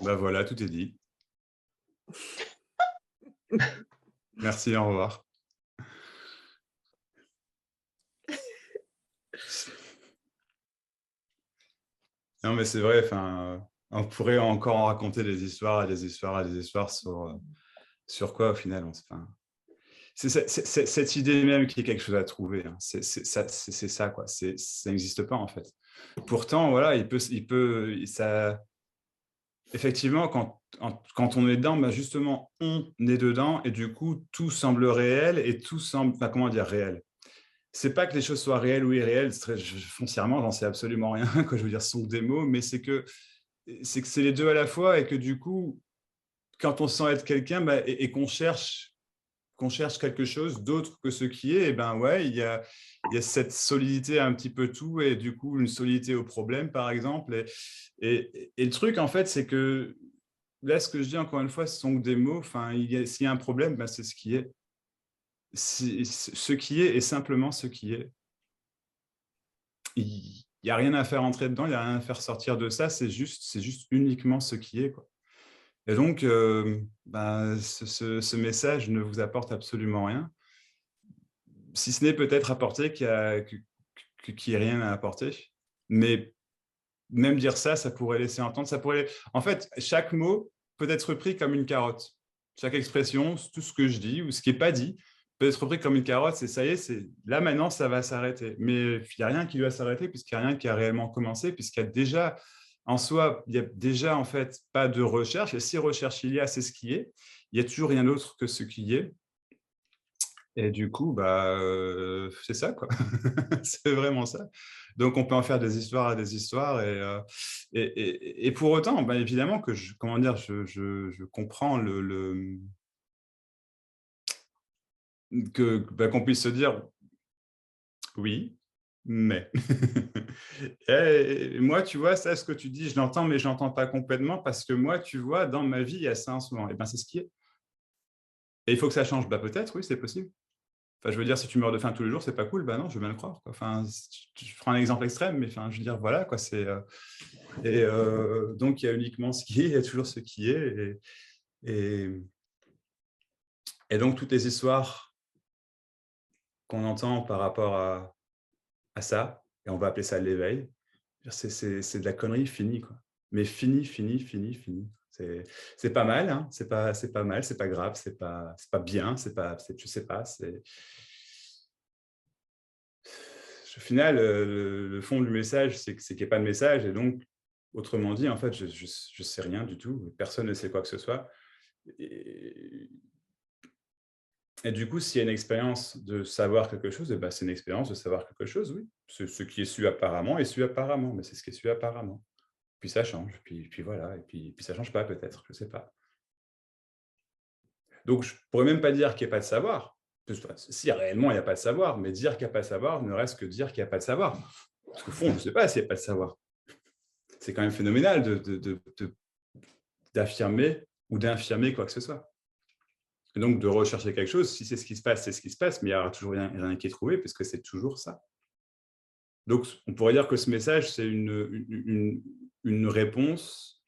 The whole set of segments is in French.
Bah voilà, tout est dit. Merci, au revoir. Non, mais c'est vrai, enfin, on pourrait encore en raconter des histoires et des histoires et des histoires sur quoi, au final, enfin, c'est cette idée même qui est quelque chose à trouver, hein. C'est ça, quoi. Ça n'existe pas, en fait. Pourtant, voilà, ça, effectivement, quand on est dedans, bah justement, on est dedans et du coup, tout semble réel et tout semble, enfin, comment dire réel? C'est pas que les choses soient réelles ou irréelles, foncièrement, j'en sais absolument rien, quoi, je veux dire, ce sont que des mots, mais c'est que c'est les deux à la fois et que du coup, quand on sent être quelqu'un, bah, et qu'on cherche quelque chose d'autre que ce qui est, et ben ouais, il y a cette solidité un petit peu tout, et du coup, une solidité au problème, par exemple. Et le truc, en fait, c'est que là, ce que je dis, encore une fois, ce sont que des mots. Enfin, s'il y a un problème, ben, c'est ce qui est. Ce qui est simplement ce qui est. Il n'y a rien à faire entrer dedans, il n'y a rien à faire sortir de ça, c'est juste uniquement ce qui est, quoi. Et donc, bah, ce message ne vous apporte absolument rien, si ce n'est peut-être apporter qu'il y ait rien à apporter. Mais même dire ça, ça pourrait laisser entendre, ça pourrait. En fait, chaque mot peut être pris comme une carotte. Chaque expression, tout ce que je dis ou ce qui n'est pas dit, peut être pris comme une carotte. C'est ça y est, c'est là maintenant, ça va s'arrêter. Mais il n'y a rien qui doit s'arrêter puisqu'il n'y a rien qui a réellement commencé, puisqu'il y a déjà en soi, il y a déjà en fait pas de recherche. Et si recherche il y a, c'est ce qui est. Il y a toujours rien d'autre que ce qui est. Et du coup, bah, c'est ça, quoi. C'est vraiment ça. Donc, on peut en faire des histoires à des histoires. Et pour autant, bah, évidemment que comment dire, je comprends bah, qu'on puisse se dire oui, mais. Et moi, tu vois, ça, ce que tu dis, je l'entends, mais je l'entends pas complètement parce que moi, tu vois, dans ma vie, il y a ça en ce moment. Et ben, c'est ce qui est. Et il faut que ça change. Bah, peut-être, oui, c'est possible. Enfin, je veux dire, si tu meurs de faim tous les jours, c'est pas cool. Bah non, je veux bien le croire, quoi. Enfin, je prends un exemple extrême, mais enfin, je veux dire, voilà, quoi. Donc, il y a uniquement ce qui est, il y a toujours ce qui est. Et, et donc, toutes les histoires qu'on entend par rapport à ça, et on va appeler ça l'éveil, c'est de la connerie finie, quoi. Mais fini, fini, fini, fini. C'est pas mal, hein. C'est pas mal, c'est pas grave, c'est pas bien, je sais pas, au final, le fond du message, c'est qu'il n'y a pas de message. Et donc, autrement dit, en fait, je ne sais rien du tout. Personne ne sait quoi que ce soit. Et, et du coup, s'il y a une expérience de savoir quelque chose, eh ben, c'est une expérience de savoir quelque chose, oui. Ce qui est su apparemment est su apparemment, mais c'est ce qui est su apparemment. Puis ça change, puis voilà, et puis ça ne change pas peut-être, je ne sais pas. Donc, je ne pourrais même pas dire qu'il n'y a pas de savoir. Si réellement il n'y a pas de savoir, mais dire qu'il n'y a pas de savoir ne reste que dire qu'il n'y a pas de savoir. Parce qu'au fond, je ne sais pas s'il n'y a pas de savoir. C'est quand même phénoménal d'affirmer ou d'infirmer quoi que ce soit. Et donc, de rechercher quelque chose, si c'est ce qui se passe, c'est ce qui se passe, mais il n'y aura toujours rien qui est trouvé, puisque c'est toujours ça. Donc, on pourrait dire que ce message, c'est une réponse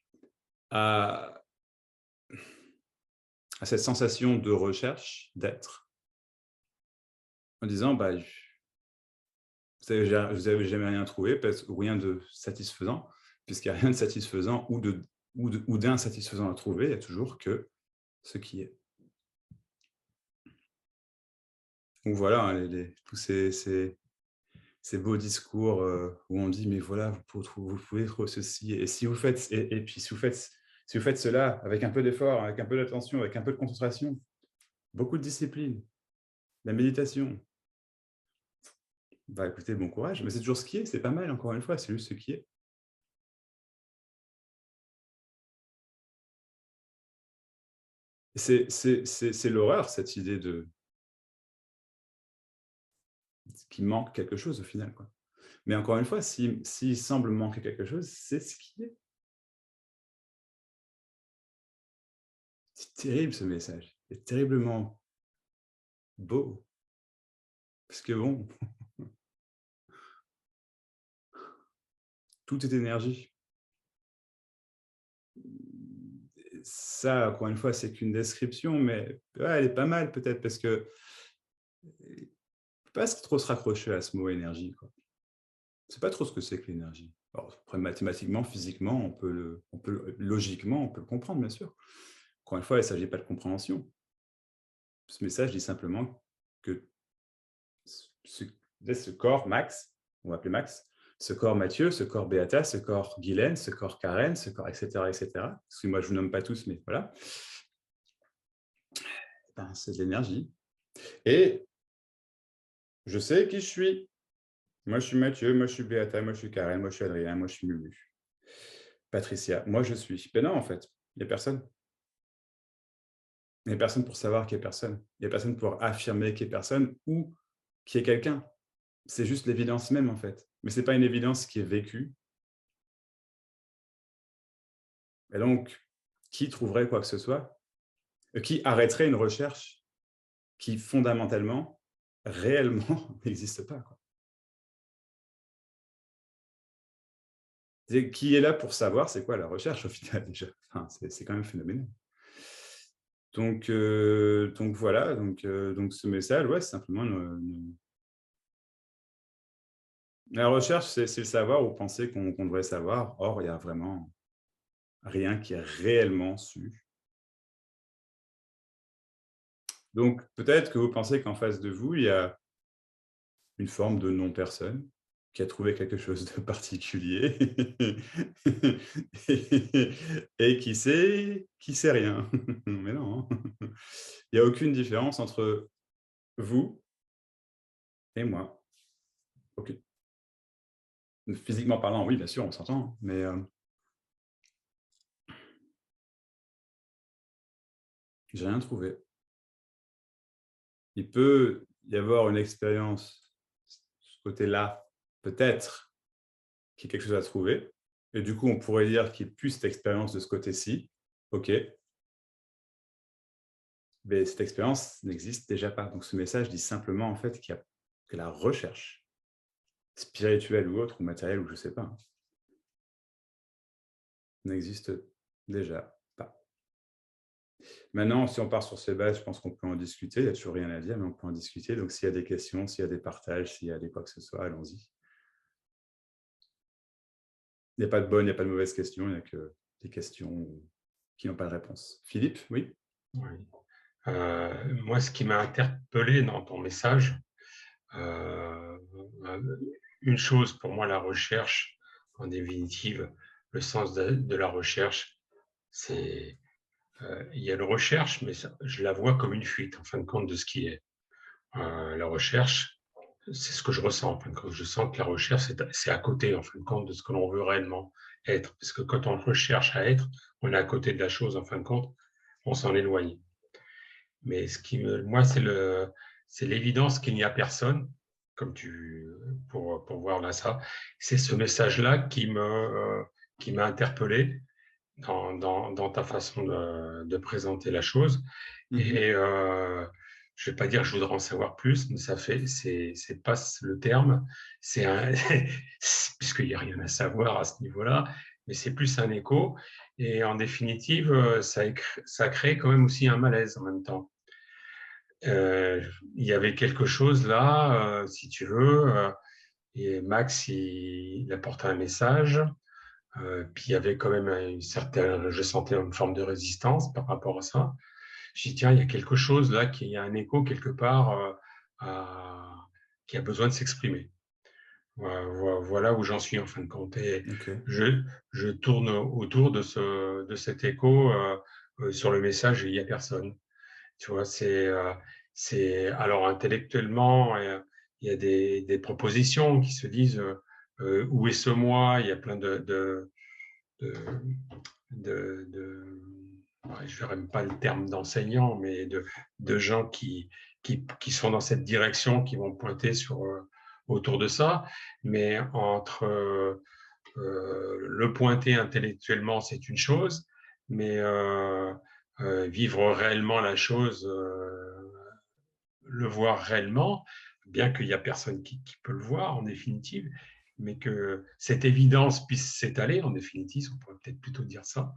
à, à cette sensation de recherche, d'être, en disant, bah, vous n'avez jamais rien trouvé, ou rien de satisfaisant, puisqu'il n'y a rien de satisfaisant ou d'insatisfaisant à trouver, il n'y a toujours que ce qui est. Donc voilà, hein, tous ces beaux discours où on dit, mais voilà, vous pouvez trouver ceci, et si vous faites, et puis si vous faites cela avec un peu d'effort, avec un peu d'attention, avec un peu de concentration, beaucoup de discipline, la méditation, bah écoutez, bon courage, mais c'est toujours ce qui est, c'est pas mal, encore une fois, c'est juste ce qui est. C'est l'horreur, cette idée qu'il manque quelque chose au final, quoi. Mais encore une fois, s'il semble manquer quelque chose, c'est ce qui est. C'est terrible ce message, c'est terriblement beau, parce que bon, tout est énergie. ça, encore une fois, c'est qu'une description, mais ouais, elle est pas mal peut-être parce que pas trop se raccrocher à ce mot énergie, quoi. C'est pas trop ce que c'est que l'énergie. Alors, après, mathématiquement, physiquement, logiquement, on peut le comprendre, bien sûr. Encore une fois, il ne s'agit pas de compréhension. Ce message dit simplement que ce corps Max, on va appeler Max, ce corps Mathieu, ce corps Béata, ce corps Guylaine, ce corps Karen, ce corps, etc., etc. Parce que moi, je ne vous nomme pas tous, mais voilà. Ben, c'est de l'énergie. Et je sais qui je suis. Moi, je suis Mathieu, moi, je suis Béata, moi, je suis Karen, moi, je suis Adrien, moi, je suis Mulu. Patricia, moi, je suis. Ben non, en fait, il n'y a personne. Il n'y a personne pour savoir qu'il y a personne. Il n'y a personne pour affirmer qu'il y a personne ou qu'il y ait quelqu'un. C'est juste l'évidence même, en fait. Mais ce n'est pas une évidence qui est vécue. Et donc, qui trouverait quoi que ce soit? Qui arrêterait une recherche qui, fondamentalement, réellement, n'existe pas, quoi. Qui est là pour savoir c'est quoi la recherche, au final, déjà? Enfin, c'est quand même phénoménal. Donc voilà, donc ce message, ouais, c'est simplement la recherche, c'est le savoir ou penser qu'on devrait savoir. Or, il y a vraiment rien qui est réellement su. Donc, peut-être que vous pensez qu'en face de vous, il y a une forme de non-personne qui a trouvé quelque chose de particulier et qui sait rien. Mais non, hein. Il n'y a aucune différence entre vous et moi. Aucune. Physiquement parlant, oui, bien sûr, on s'entend, mais j'ai rien trouvé. Il peut y avoir une expérience, ce côté-là, peut-être, qu'il y ait quelque chose à trouver. Et du coup, on pourrait dire qu'il n'y ait plus cette expérience de ce côté-ci. OK, mais cette expérience n'existe déjà pas. Donc, ce message dit simplement en fait qu'il y a que la recherche, spirituelle ou autre, ou matérielle, ou je ne sais pas, hein, n'existe déjà pas. Maintenant, si on part sur ces bases, je pense qu'on peut en discuter. Il n'y a toujours rien à dire, mais on peut en discuter. Donc, s'il y a des questions, s'il y a des partages, s'il y a des quoi que ce soit, allons-y. Il n'y a pas de bonne, il n'y a pas de mauvaise question, il n'y a que des questions qui n'ont pas de réponse. Philippe, oui? Oui. Moi, ce qui m'a interpellé dans ton message, euh, une chose pour moi, la recherche, en définitive, le sens de la recherche, c'est il y a la recherche, mais je la vois comme une fuite, en fin de compte, de ce qui est. La recherche, c'est ce que je ressens, en fin de compte. Je sens que la recherche, c'est à côté, en fin de compte, de ce que l'on veut réellement être. Parce que quand on recherche à être, on est à côté de la chose, en fin de compte, on s'en éloigne. Mais moi, c'est l'évidence qu'il n'y a personne, comme pour voir là ça. C'est ce message-là qui m'a interpellé dans ta façon de présenter la chose. Et je vais pas dire que je voudrais en savoir plus, mais c'est pas le terme. C'est puisqu'il n'y a rien à savoir à ce niveau-là, mais c'est plus un écho. Et en définitive, ça crée quand même aussi un malaise en même temps. Il y avait quelque chose là, si tu veux, et Max, il apportait un message, puis il y avait quand même je sentais une forme de résistance par rapport à ça. Je dis, tiens, il y a quelque chose là, il y a un écho quelque part qui a besoin de s'exprimer. Voilà où j'en suis en fin de compte. Et OK. je tourne autour de cet écho sur le message, il n'y a personne. Tu vois, alors intellectuellement, il y a des propositions qui se disent où est ce moi? Il y a plein de, de ouais, je ne verrais même pas le terme d'enseignants, mais de gens qui sont dans cette direction, qui vont pointer autour de ça. Mais entre le pointer intellectuellement, c'est une chose, mais vivre réellement la chose, le voir réellement, bien qu'il n'y a personne qui peut le voir en définitive, mais que cette évidence puisse s'étaler, en définitive, on pourrait peut-être plutôt dire ça.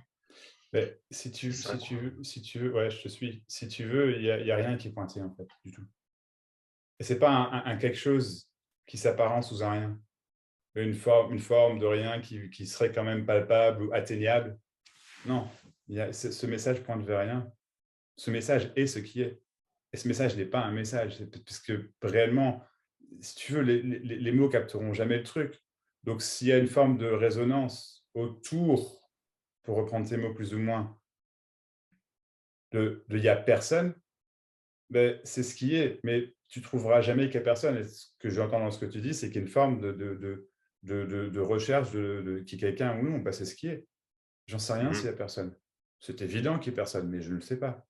Mais C'est ça, quoi. si tu veux, ouais, je te suis. Si tu veux, il y a rien qui est pointé, en fait, du tout. Et c'est pas un quelque chose qui s'apparente sous un rien. Une forme de rien qui serait quand même palpable ou atteignable. Non, ce message pointe vers rien. Ce message est ce qui est. Et ce message n'est pas un message, parce que réellement, si tu veux, les mots capteront jamais le truc. Donc, s'il y a une forme de résonance autour, pour reprendre tes mots plus ou moins, de il y a personne, ben, c'est ce qui est. Mais tu trouveras jamais qu'il y a personne. Et ce que j'entends dans ce que tu dis, c'est qu'il y a une forme de recherche de qui est quelqu'un ou non. Ben, c'est ce qui est. J'en sais rien s'il y a Mhm. personne. C'est évident qu'il n'y ait personne, mais je ne le sais pas.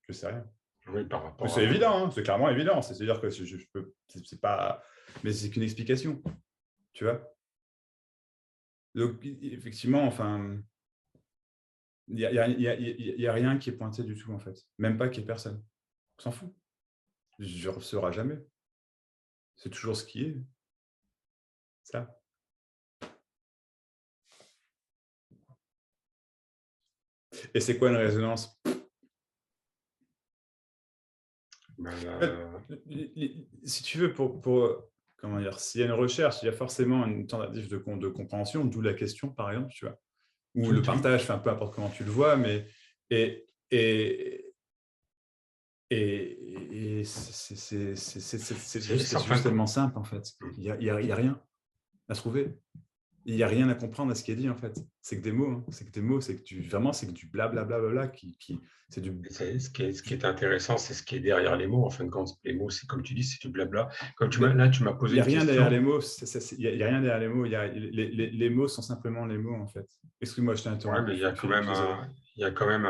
Je ne sais rien. Oui, par Mais rapport c'est à... évident, hein, c'est clairement évident. C'est-à-dire que je peux, c'est pas, mais c'est qu'une explication, tu vois. Donc effectivement, enfin, il y a rien qui est pointé du tout en fait, même pas qu'il y ait personne. On s'en fout. Je ne saurai jamais. C'est toujours ce qui est, ça. Et c'est quoi une résonance? Ben, En fait, si tu veux, pour comment dire, s'il y a une recherche, il y a forcément une tentative de compréhension, d'où la question, par exemple, tu vois, ou le tout, oui. partage, enfin peu importe comment tu le vois, mais et, et, et C'est c'est en fin juste de compte. tellement simple, en fait. Il y a rien à trouver. Il n'y a rien à comprendre à ce qui est dit, en fait. C'est que des mots, hein. C'est que des mots, vraiment, c'est que du blablabla, c'est Ce qui est intéressant, c'est ce qui est derrière les mots. En fin de compte, les mots, c'est comme tu dis, c'est du blabla. mais Là, tu m'as il posé n'y a une rien derrière question. les mots. Il y a rien derrière les mots. Les mots sont simplement les mots, en fait. Excuse-moi, je t'ai Ouais, interrompu. mais Je suis désolé. il y a quand même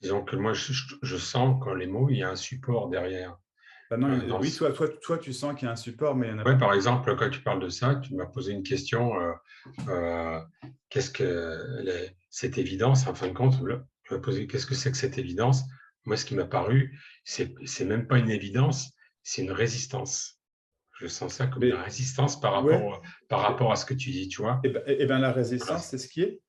disons que moi, je sens quand les mots, il y a un support derrière. Bah non, Dans oui, toi, tu sens qu'il y a un support, mais il n'y en a Ouais, pas. par exemple, quand tu parles de ça, tu m'as posé une question. Euh, qu'est-ce que cette évidence, en fin de compte, là, tu m'as posé qu'est-ce que c'est que cette évidence? Moi, ce qui m'a paru, c'est même pas une évidence, c'est une résistance. Je sens ça comme une Mais résistance ouais, par rapport à ce que tu dis, tu vois. et ben la Voilà. résistance, c'est ce qui est.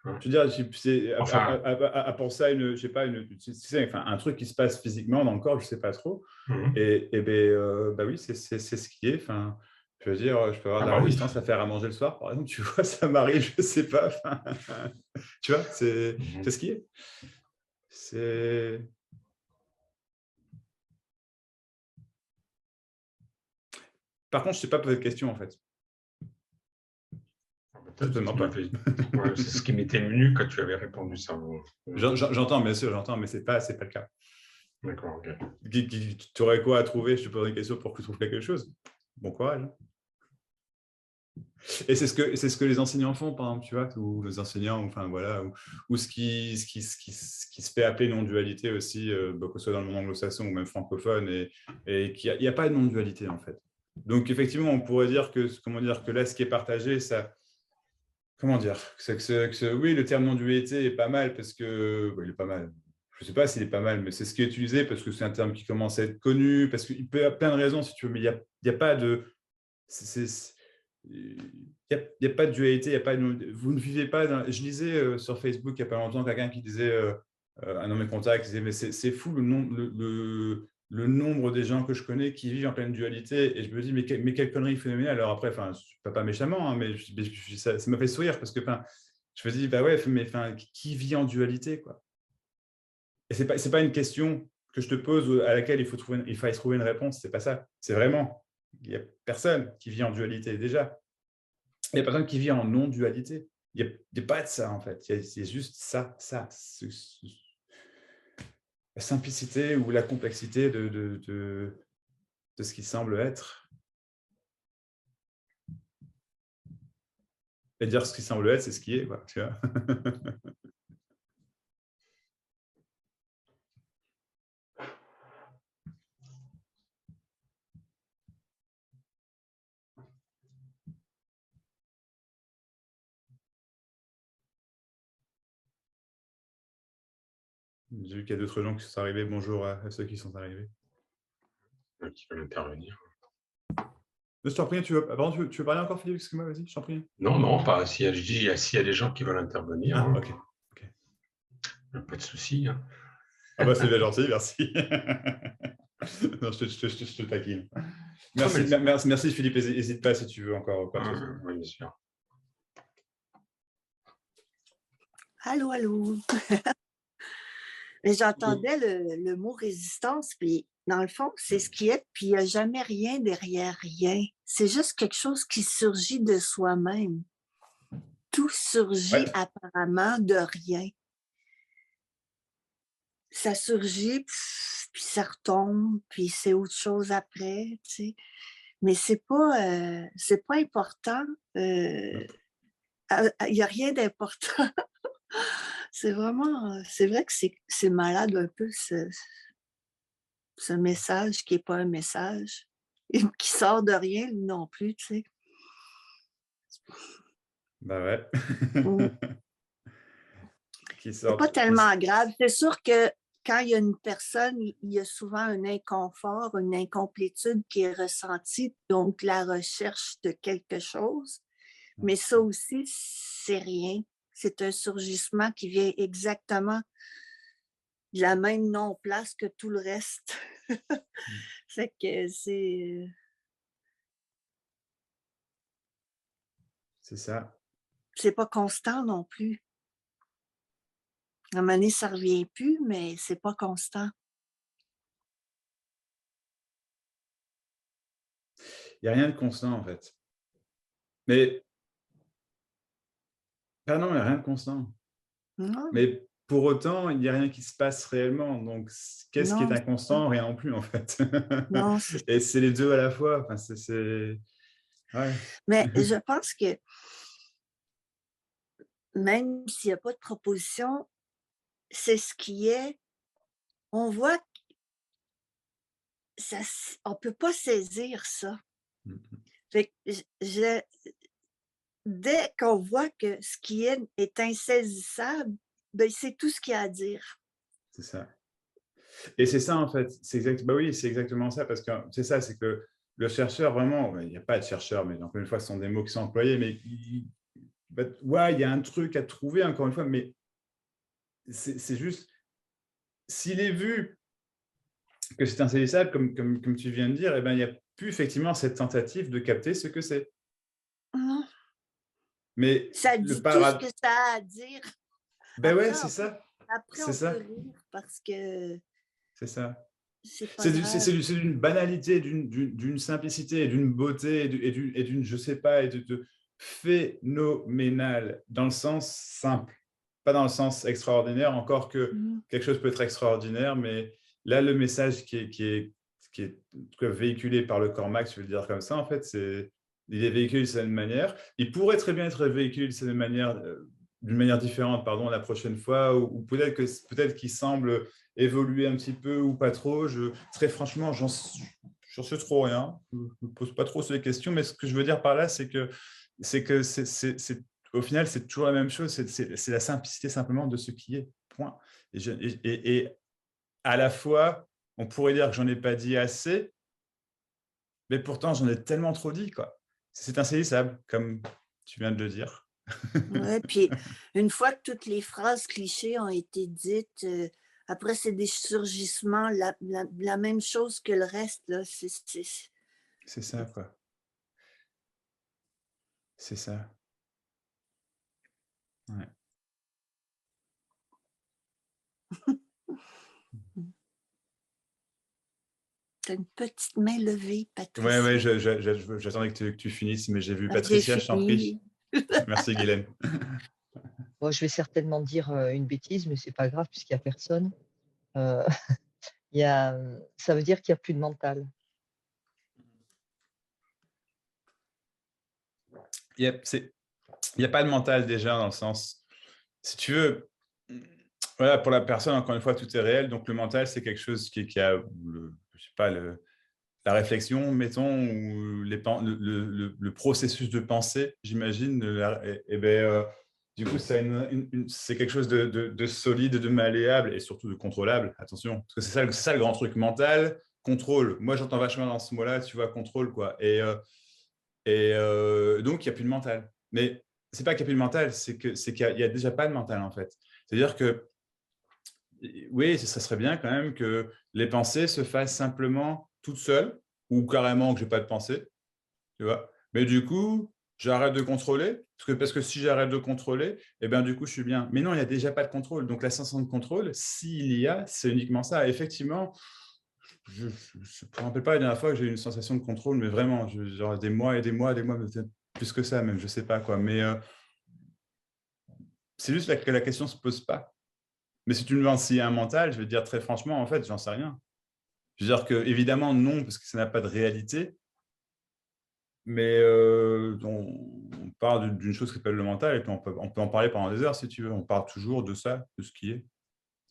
Ouais. Je veux dire, c'est Enfin, à penser à je sais pas, tu sais, enfin, un truc qui se passe physiquement dans le corps, je sais pas trop. mhm. Et ben, bah oui, c'est ce qui est. Enfin, je veux dire, je peux avoir Ah de la bah oui. résistance à faire à manger le soir, par exemple, tu vois, ça m'arrive, je sais pas. Enfin, tu vois, c'est Mhm. ce qui est. C'est. Par contre, je ne t'ai pas posé de question, en fait. Certainement Tu pas. m'avais, ouais, c'est ce qui m'était venu quand tu avais répondu ça. Bon. J'entends, bien sûr, j'entends, mais c'est pas le cas. D'accord, ok. Tu aurais quoi à trouver? Je te pose une question pour que tu trouves quelque chose. Bon courage, hein. Et c'est ce que les enseignants font, par exemple, tu vois, ou les enseignants, enfin voilà, ou ce qui se fait appeler non-dualité aussi, bah, que ce soit dans le monde anglo-saxon ou même francophone, et qu'il n'y a pas de non-dualité, en fait. Donc, effectivement, on pourrait dire comment dire, que là, ce qui est partagé, ça, comment dire, oui, le terme non-dualité est pas mal parce que, il est pas mal. Je ne sais pas s'il est pas mal, mais c'est ce qui est utilisé parce que c'est un terme qui commence à être connu, parce qu'il peut y avoir plein de raisons, si tu veux, mais il y a pas de, il y a pas de dualité, il y a pas vous ne vivez pas je lisais sur Facebook il n'y a pas longtemps quelqu'un qui disait, un de mes contacts, qui disait, mais c'est fou le nombre des gens que je connais qui vivent en pleine dualité. Et je me dis, mais quelle connerie phénoménale. Alors après, enfin, pas méchamment, hein, mais ça m'a fait sourire parce que, enfin, je me dis, bah ouais, mais enfin, qui vit en dualité, quoi. Et c'est pas une question que je te pose à laquelle il faille trouver une réponse. C'est pas ça. C'est vraiment, il n'y a personne qui vit en dualité déjà. Il n'y a personne qui vit en non-dualité. Il n'y a pas de ça, en fait. C'est juste ça. La simplicité ou la complexité de ce qui semble être. Et dire ce qui semble être, c'est ce qui est, quoi, tu vois. J'ai vu qu'il y a d'autres gens qui sont arrivés. Bonjour à ceux qui sont arrivés. Qui veulent intervenir. Je t'en prie, tu veux parler encore, Philippe? Excuse-moi, vas-y, je t'en prie. Non, non, pas. Si je dis, s'il y a des gens qui veulent intervenir, Ah, hein, ok. Ok. pas de souci. Hein. Ah bah c'est bien gentil, merci. Non, je te taquine. Ah, Merci, mais c'est bien. merci Philippe, n'hésite pas si tu veux encore quoi que ce soit. Oui, bien sûr. Allô, allô. Mais j'entendais le mot résistance, puis dans le fond, c'est ce qui est, puis il n'y a jamais rien derrière rien. C'est juste quelque chose qui surgit de soi-même. Tout surgit apparemment de rien. Ça surgit, puis ça retombe, puis c'est autre chose après, tu sais. Mais c'est pas important. Il n'y a rien d'important. C'est vrai que c'est malade un peu ce message qui n'est pas un message, qui sort de rien non plus, tu sais. Bah ouais. C'est pas tellement grave. C'est sûr que quand il y a une personne, il y a souvent un inconfort, une incomplétude qui est ressentie, donc la recherche de quelque chose. Mais ça aussi, c'est rien. C'est un surgissement qui vient exactement de la même non-place que tout le reste. Fait que c'est... C'est ça. C'est pas constant non plus. À un moment donné, ça revient plus, mais c'est pas constant. Il n'y a rien de constant, en fait. Mais... Ah non, il n'y a rien de constant. Non. Mais pour autant, il n'y a rien qui se passe réellement. Donc, qu'est-ce qui est inconstant? Rien non plus, en fait. Non, et c'est les deux à la fois. Enfin, ouais. Mais je pense que même s'il n'y a pas de proposition, c'est ce qui est. On voit on ne peut pas saisir ça. Fait que dès qu'on voit que ce qui est insaisissable, ben, c'est tout ce qu'il y a à dire. C'est ça. Et c'est ça, en fait. Bah oui, c'est exactement ça. Parce que c'est ça, c'est que le chercheur, vraiment, il n'y a pas de chercheur, mais encore une fois, ce sont des mots qui sont employés, mais ouais, il y a un truc à trouver, encore une fois, mais c'est juste, s'il est vu que c'est insaisissable, comme tu viens de dire, eh ben, il n'y a plus effectivement cette tentative de capter ce que c'est. Non. Mais ça dit tout ce que ça a à dire. Ben ouais, c'est ça. Après, on peut rire parce que... C'est ça. C'est d'une banalité, d'une simplicité, d'une beauté et d'une, je sais pas, de phénoménal, dans le sens simple, pas dans le sens extraordinaire, encore que quelque chose peut être extraordinaire, mais là, le message qui est véhiculé par le Cormax, je vais le dire comme ça, en fait, il est véhiculé de cette manière. Il pourrait très bien être véhiculé de cette manière, d'une manière différente, pardon, la prochaine fois, ou peut-être qu'il semble évoluer un petit peu ou pas trop. Très franchement, j'en sais trop rien. Je ne me pose pas trop ces questions, mais ce que je veux dire par là, c'est que au final, c'est toujours la même chose. C'est la simplicité simplement de ce qui est. Point. Et à la fois, on pourrait dire que j'en ai pas dit assez, mais pourtant, j'en ai tellement trop dit, quoi. C'est insaisissable, comme tu viens de le dire. Ouais, puis une fois que toutes les phrases clichés ont été dites, après, c'est des surgissements, la même chose que le reste. C'est ça, quoi. C'est ça. Ouais. T'as une petite main levée, Patricia. Ouais, j'attendais que tu finisses, mais j'ai vu Patricia, je t'en prie. Merci, Guylaine. Bon, je vais certainement dire une bêtise, mais c'est pas grave puisqu'il n'y a personne. Ça veut dire qu'il n'y a plus de mental. Il n'y a pas de mental déjà dans le sens, si tu veux, voilà, pour la personne, encore une fois, tout est réel. Donc, le mental, c'est quelque chose qui a, je sais pas, la réflexion, mettons, ou le processus de pensée, j'imagine. Du coup, c'est quelque chose de solide, de malléable et surtout de contrôlable. Attention, parce que c'est ça le grand truc mental, contrôle. Moi, j'entends vachement dans ce mot-là, tu vois, contrôle, quoi. Et donc, il n'y a plus de mental. Mais ce n'est pas qu'il n'y a plus de mental, c'est qu'il n'y a déjà pas de mental, en fait. C'est-à-dire que, oui, ça serait bien quand même que les pensées se fassent simplement toutes seules, ou carrément que je n'ai pas de pensée, tu vois. Mais du coup, j'arrête de contrôler, parce que si j'arrête de contrôler, eh bien, du coup, je suis bien. Mais non, il n'y a déjà pas de contrôle. Donc, la sensation de contrôle, s'il y a, c'est uniquement ça. Effectivement, je ne me rappelle pas la dernière fois que j'ai eu une sensation de contrôle, mais vraiment, genre des mois et des mois, peut-être plus que ça même, je ne sais pas quoi. Mais c'est juste que la question ne se pose pas. Mais si tu me demandes s'il y a un mental, je vais te dire très franchement, en fait, j'en sais rien. Je veux dire que, évidemment, non, parce que ça n'a pas de réalité. Mais on parle d'une chose qui s'appelle le mental, et puis on peut en parler pendant des heures si tu veux. On parle toujours de ça, de ce qui est.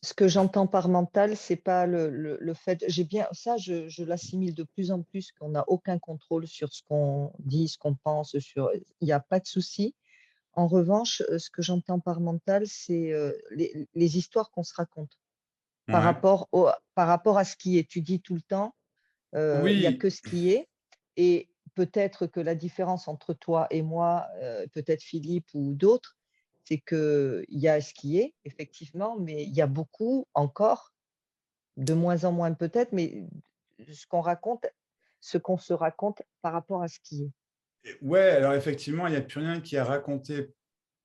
Ce que j'entends par mental, c'est pas le fait. J'ai bien ça, je l'assimile de plus en plus qu'on n'a aucun contrôle sur ce qu'on dit, ce qu'on pense. Il n'y a pas de souci. En revanche, ce que j'entends par mental, c'est les histoires qu'on se raconte Ouais. par rapport à ce qui est. Tu dis tout le temps, il n'y a Oui, que ce qui est. Et peut-être que la différence entre toi et moi, peut-être Philippe ou d'autres, c'est qu'il y a ce qui est, effectivement, mais il y a beaucoup encore, de moins en moins peut-être, mais ce qu'on raconte, ce qu'on se raconte par rapport à ce qui est. ouais, alors effectivement, il n'y a plus rien qui est raconté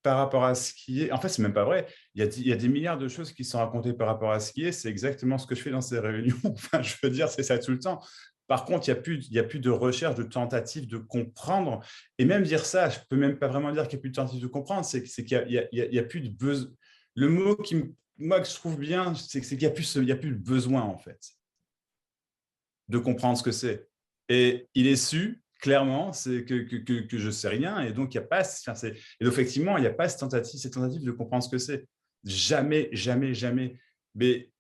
par rapport à ce qui est. En fait, c'est même pas vrai. Il y a des milliards de choses qui sont racontées par rapport à ce qui est. C'est exactement ce que je fais dans ces réunions. Enfin, je veux dire, c'est ça tout le temps. Par contre, il y a plus de recherche, de tentative de comprendre. Et même dire ça, je peux même pas vraiment dire qu'il n'y a plus de tentative de comprendre. C'est qu'il y a plus de besoin. Le mot moi, que je trouve bien, c'est qu'il n'y a plus, il y a plus de besoin, en fait, de comprendre ce que c'est. Et il est su, clairement, c'est que je ne sais rien. Et donc, il n'y a pas, enfin, et donc, effectivement, il n'y a pas cette tentative de comprendre ce que c'est. Jamais, jamais, jamais. Mais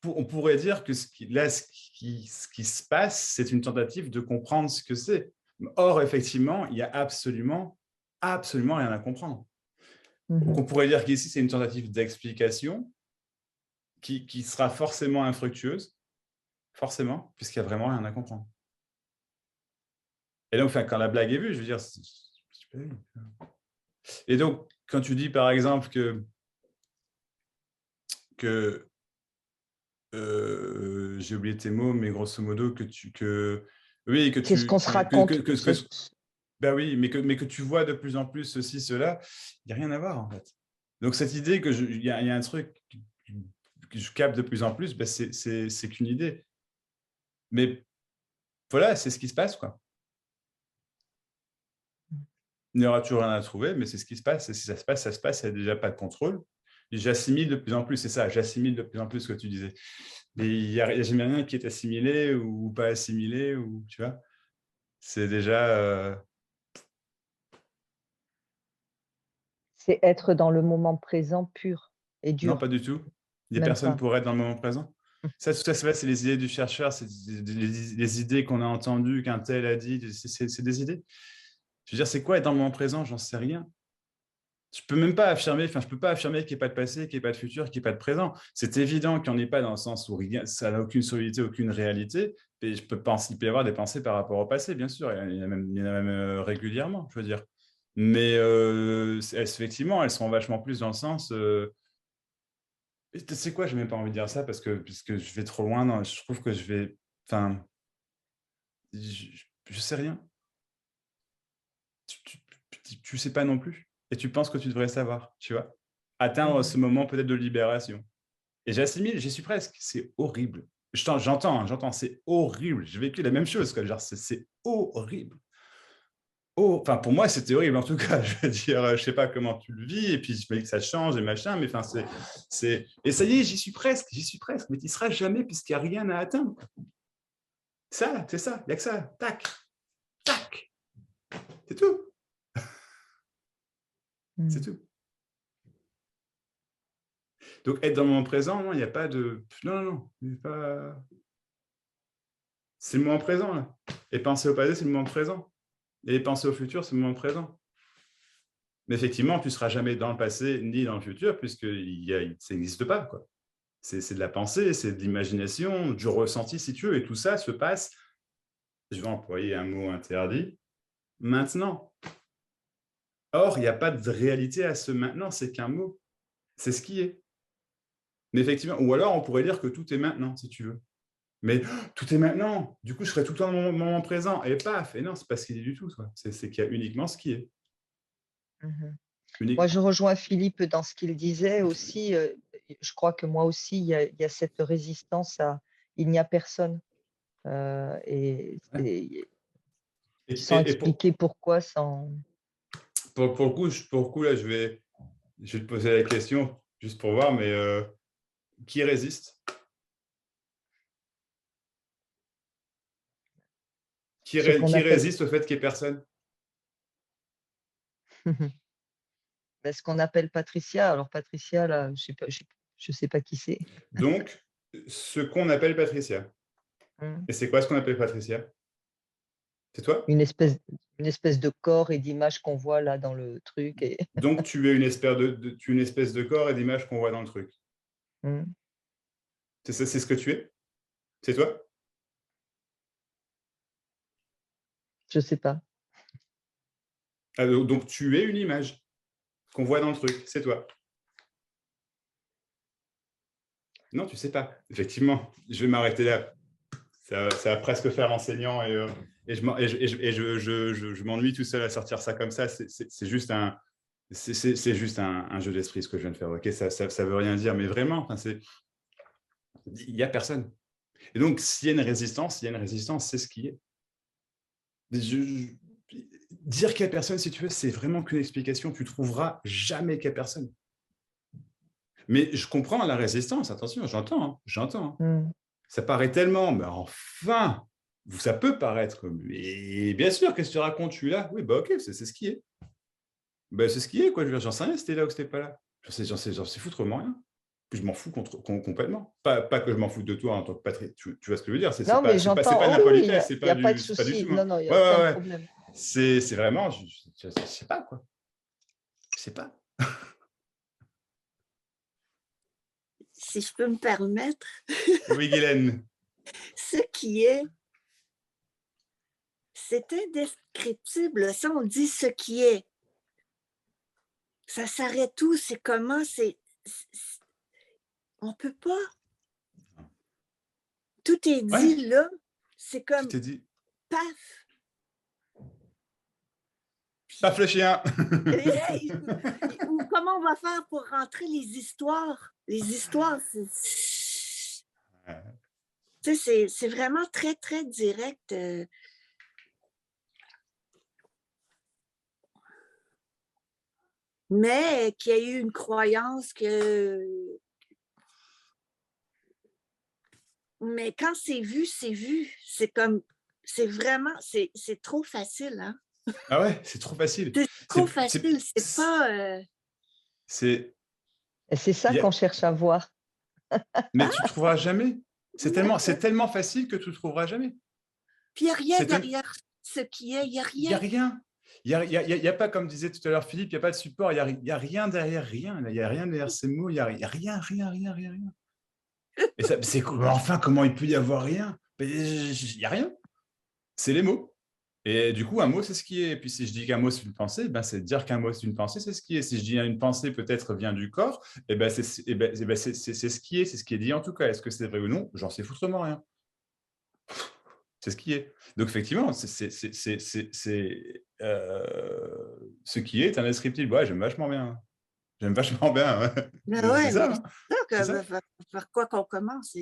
on pourrait dire que ce qui se passe, c'est une tentative de comprendre ce que c'est. Or, effectivement, il n'y a absolument, absolument rien à comprendre. Donc, Mhm. on pourrait dire qu'ici, c'est une tentative d'explication qui sera forcément infructueuse, forcément, puisqu'il n'y a vraiment rien à comprendre. Et donc, enfin, quand la blague est vue, je veux dire, et donc, quand tu dis, par exemple, que j'ai oublié tes mots, mais grosso modo, oui, C'est ce qu'on se raconte. ben oui, mais que tu vois de plus en plus ceci, cela, il n'y a rien à voir, en fait. Donc, cette idée il y a un truc que je capte de plus en plus, ben c'est qu'une idée. Mais voilà, c'est ce qui se passe, quoi. Il n'y aura toujours rien à trouver, mais c'est ce qui se passe. Et si ça se passe, il n'y a déjà pas de contrôle. J'assimile de plus en plus, c'est ça, j'assimile de plus en plus ce que tu disais. Mais il n'y a jamais rien qui est assimilé ou pas assimilé, ou tu vois. C'est déjà. C'est être dans le moment présent pur et Non, pas dur, du tout. Il y a même personne pas. pour être dans le moment présent. Ça, tout ça, c'est les idées du chercheur, c'est les idées qu'on a entendues, qu'un tel a dit, c'est des idées. Je veux dire, c'est quoi être dans le moment présent? J'en sais rien. Je peux même pas affirmer, enfin, je peux pas affirmer qu'il n'y ait pas de passé, qu'il n'y ait pas de futur, qu'il n'y ait pas de présent. C'est évident qu'il n'y en ait pas dans le sens où rien, ça n'a aucune solidité, aucune réalité. Et je peux penser, il peut y avoir des pensées par rapport au passé, bien sûr. Il y en a même régulièrement, je veux dire. Mais effectivement, elles sont vachement plus dans le sens. Tu sais quoi, je n'ai même pas envie de dire ça puisque je vais trop loin. Je trouve que je vais. Enfin, je sais rien. Tu sais pas non plus. Et tu penses que tu devrais savoir, tu vois. Atteindre ce moment peut-être de libération. Et j'assimile, j'y suis presque. C'est horrible. J'entends, c'est horrible. J'ai vécu la même chose. Quoi. Genre, c'est horrible. Oh, enfin, pour moi, c'était horrible en tout cas. Je veux dire, je sais pas comment tu le vis, et puis je me dis que ça change et machin, mais enfin, et ça y est, j'y suis presque, mais tu n'y seras jamais puisqu'il n'y a rien à atteindre. Ça, c'est ça, il n'y a que ça. Tac, tac, c'est tout. C'est tout. Donc, être dans le moment présent, non, il n'y a pas de. Non, non, non. Pas... C'est le moment présent, là. Et penser au passé, c'est le moment présent. Et penser au futur, c'est le moment présent. Mais effectivement, tu ne seras jamais dans le passé ni dans le futur, puisque ça n'existe pas, quoi. C'est de la pensée, c'est de l'imagination, du ressenti, si tu veux. Et tout ça se passe, je vais employer un mot interdit, maintenant. Or, il n'y a pas de réalité à ce maintenant, c'est qu'un mot. C'est ce qui est. Mais effectivement, ou alors on pourrait dire que tout est maintenant, si tu veux. Mais tout est maintenant. Du coup, je serai tout le temps dans mon moment présent. Et paf, et non, c'est pas ce qu'il dit du tout. C'est qu'il y a uniquement ce qui est. Moi, je rejoins Philippe dans ce qu'il disait aussi. Je crois que moi aussi, il y a cette résistance à il n'y a personne. Sans expliquer pourquoi, sans... Pour le coup, là, je vais te poser la question, juste pour voir, mais qui résiste? Qui résiste au fait qu'il n'y ait personne? Ce qu'on appelle Patricia. Alors, Patricia, là, je sais pas qui c'est. Donc, ce qu'on appelle Patricia. Et c'est quoi ce qu'on appelle Patricia? C'est toi? Une espèce de corps et d'image qu'on voit là dans le truc. Et... Donc, tu es une espèce de corps et d'image qu'on voit dans le truc. C'est ce que tu es? C'est toi? Je sais pas. Donc, tu es une image qu'on voit dans le truc. C'est toi? Non, tu sais pas. Effectivement, je vais m'arrêter là. Ça va presque faire enseignant et je m'ennuie tout seul à sortir ça comme ça. C'est juste un jeu d'esprit ce que je viens de faire. Ok, ça veut rien dire, mais vraiment, il n'y a personne. Et donc, s'il y a une résistance, c'est ce qui est. Dire qu'il n'y a personne, si tu veux, c'est vraiment qu'une explication. Tu ne trouveras jamais qu'il n'y a personne. Mais je comprends la résistance, attention, j'entends. Ça paraît tellement, mais enfin, ça peut paraître comme, et bien sûr, qu'est-ce que tu racontes, je suis là? Oui, bah ok, c'est ce qui est. Bah, c'est ce qui est, quoi, j'en sais rien, c'était là ou c'était pas là. J'en sais foutrement rien. Je m'en fous complètement. Pas que je m'en fous de toi en tant que Patrick, tu vois ce que je veux dire? C'est pas de l'impolitesse, c'est pas du tout. Non, il n'y a aucun problème. C'est vraiment, je sais pas, quoi. Je sais pas. Si je peux me permettre. Oui, Guylaine. Ce qui est, c'est indescriptible. Ça, on dit ce qui est. Ça s'arrête où? C'est comment? On peut pas. Tout est dit là. C'est comme dit. Paf. Paf le chien. Ou comment on va faire pour rentrer les histoires? Les histoires, c'est vraiment très, très direct. Mais qu'il y a eu une croyance que... Mais quand c'est vu, c'est vu. C'est comme... C'est vraiment... C'est trop facile, hein? Ah ouais, c'est trop facile. C'est trop facile, c'est pas... C'est ça qu'on cherche à voir. Mais tu ne trouveras jamais. C'est tellement facile que tu ne trouveras jamais. Puis il n'y a rien derrière ce qui est, il n'y a rien. Il n'y a rien. Il n'y a pas, comme disait tout à l'heure Philippe, il n'y a pas de support, il n'y a rien derrière rien. Il n'y a rien derrière ces mots, il n'y a rien. Et ça, enfin, comment il peut y avoir rien? Il n'y a rien. C'est les mots. Et du coup, un mot, c'est ce qui est. Et puis, si je dis qu'un mot, c'est une pensée, ben, c'est dire qu'un mot, c'est une pensée, c'est ce qui est. Si je dis une pensée, peut-être vient du corps, c'est ce qui est, c'est ce qui est dit en tout cas. Est-ce que c'est vrai ou non? J'en sais foutrement rien. C'est ce qui est. Donc, effectivement, ce qui est indescriptible. Ouais, j'aime vachement bien. Ouais. C'est ça. Par quoi qu'on commence?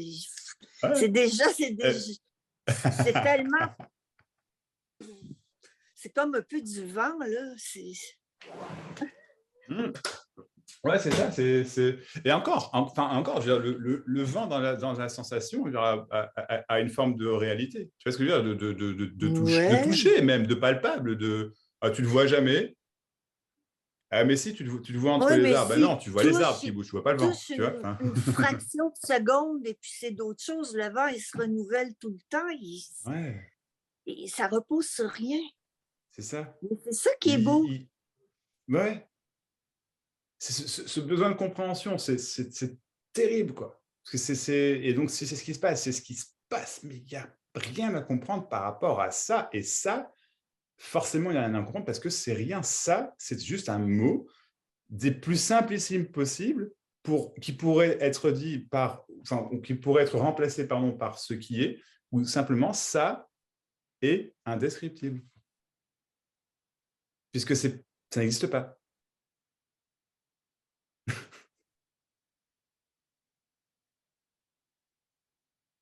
C'est déjà... C'est tellement... C'est comme un peu du vent, là. Ouais, c'est ça. Et encore, je veux dire, le vent dans la sensation a une forme de réalité. Tu vois ce que je veux dire? De toucher, même, de palpable. Tu ne le vois jamais. Ah, mais si, tu le vois entre les arbres. Non, tu vois les arbres qui bougent, tu ne vois pas le vent. Tu vois, une fraction de seconde, et puis c'est d'autres choses. Le vent, il se renouvelle tout le temps. Et ça repose sur rien. C'est ça. Mais c'est ça qui est beau. Ouais. Ce besoin de compréhension, c'est terrible, quoi. Parce que et donc, c'est ce qui se passe. C'est ce qui se passe, mais il n'y a rien à comprendre par rapport à ça. Et ça, forcément, il y a un incompréhension parce que c'est rien. Ça, c'est juste un mot des plus simplissimes possibles qui pourrait être dit qui pourrait être remplacé par ce qui est, ou simplement ça est indescriptible. Puisque ça n'existe pas.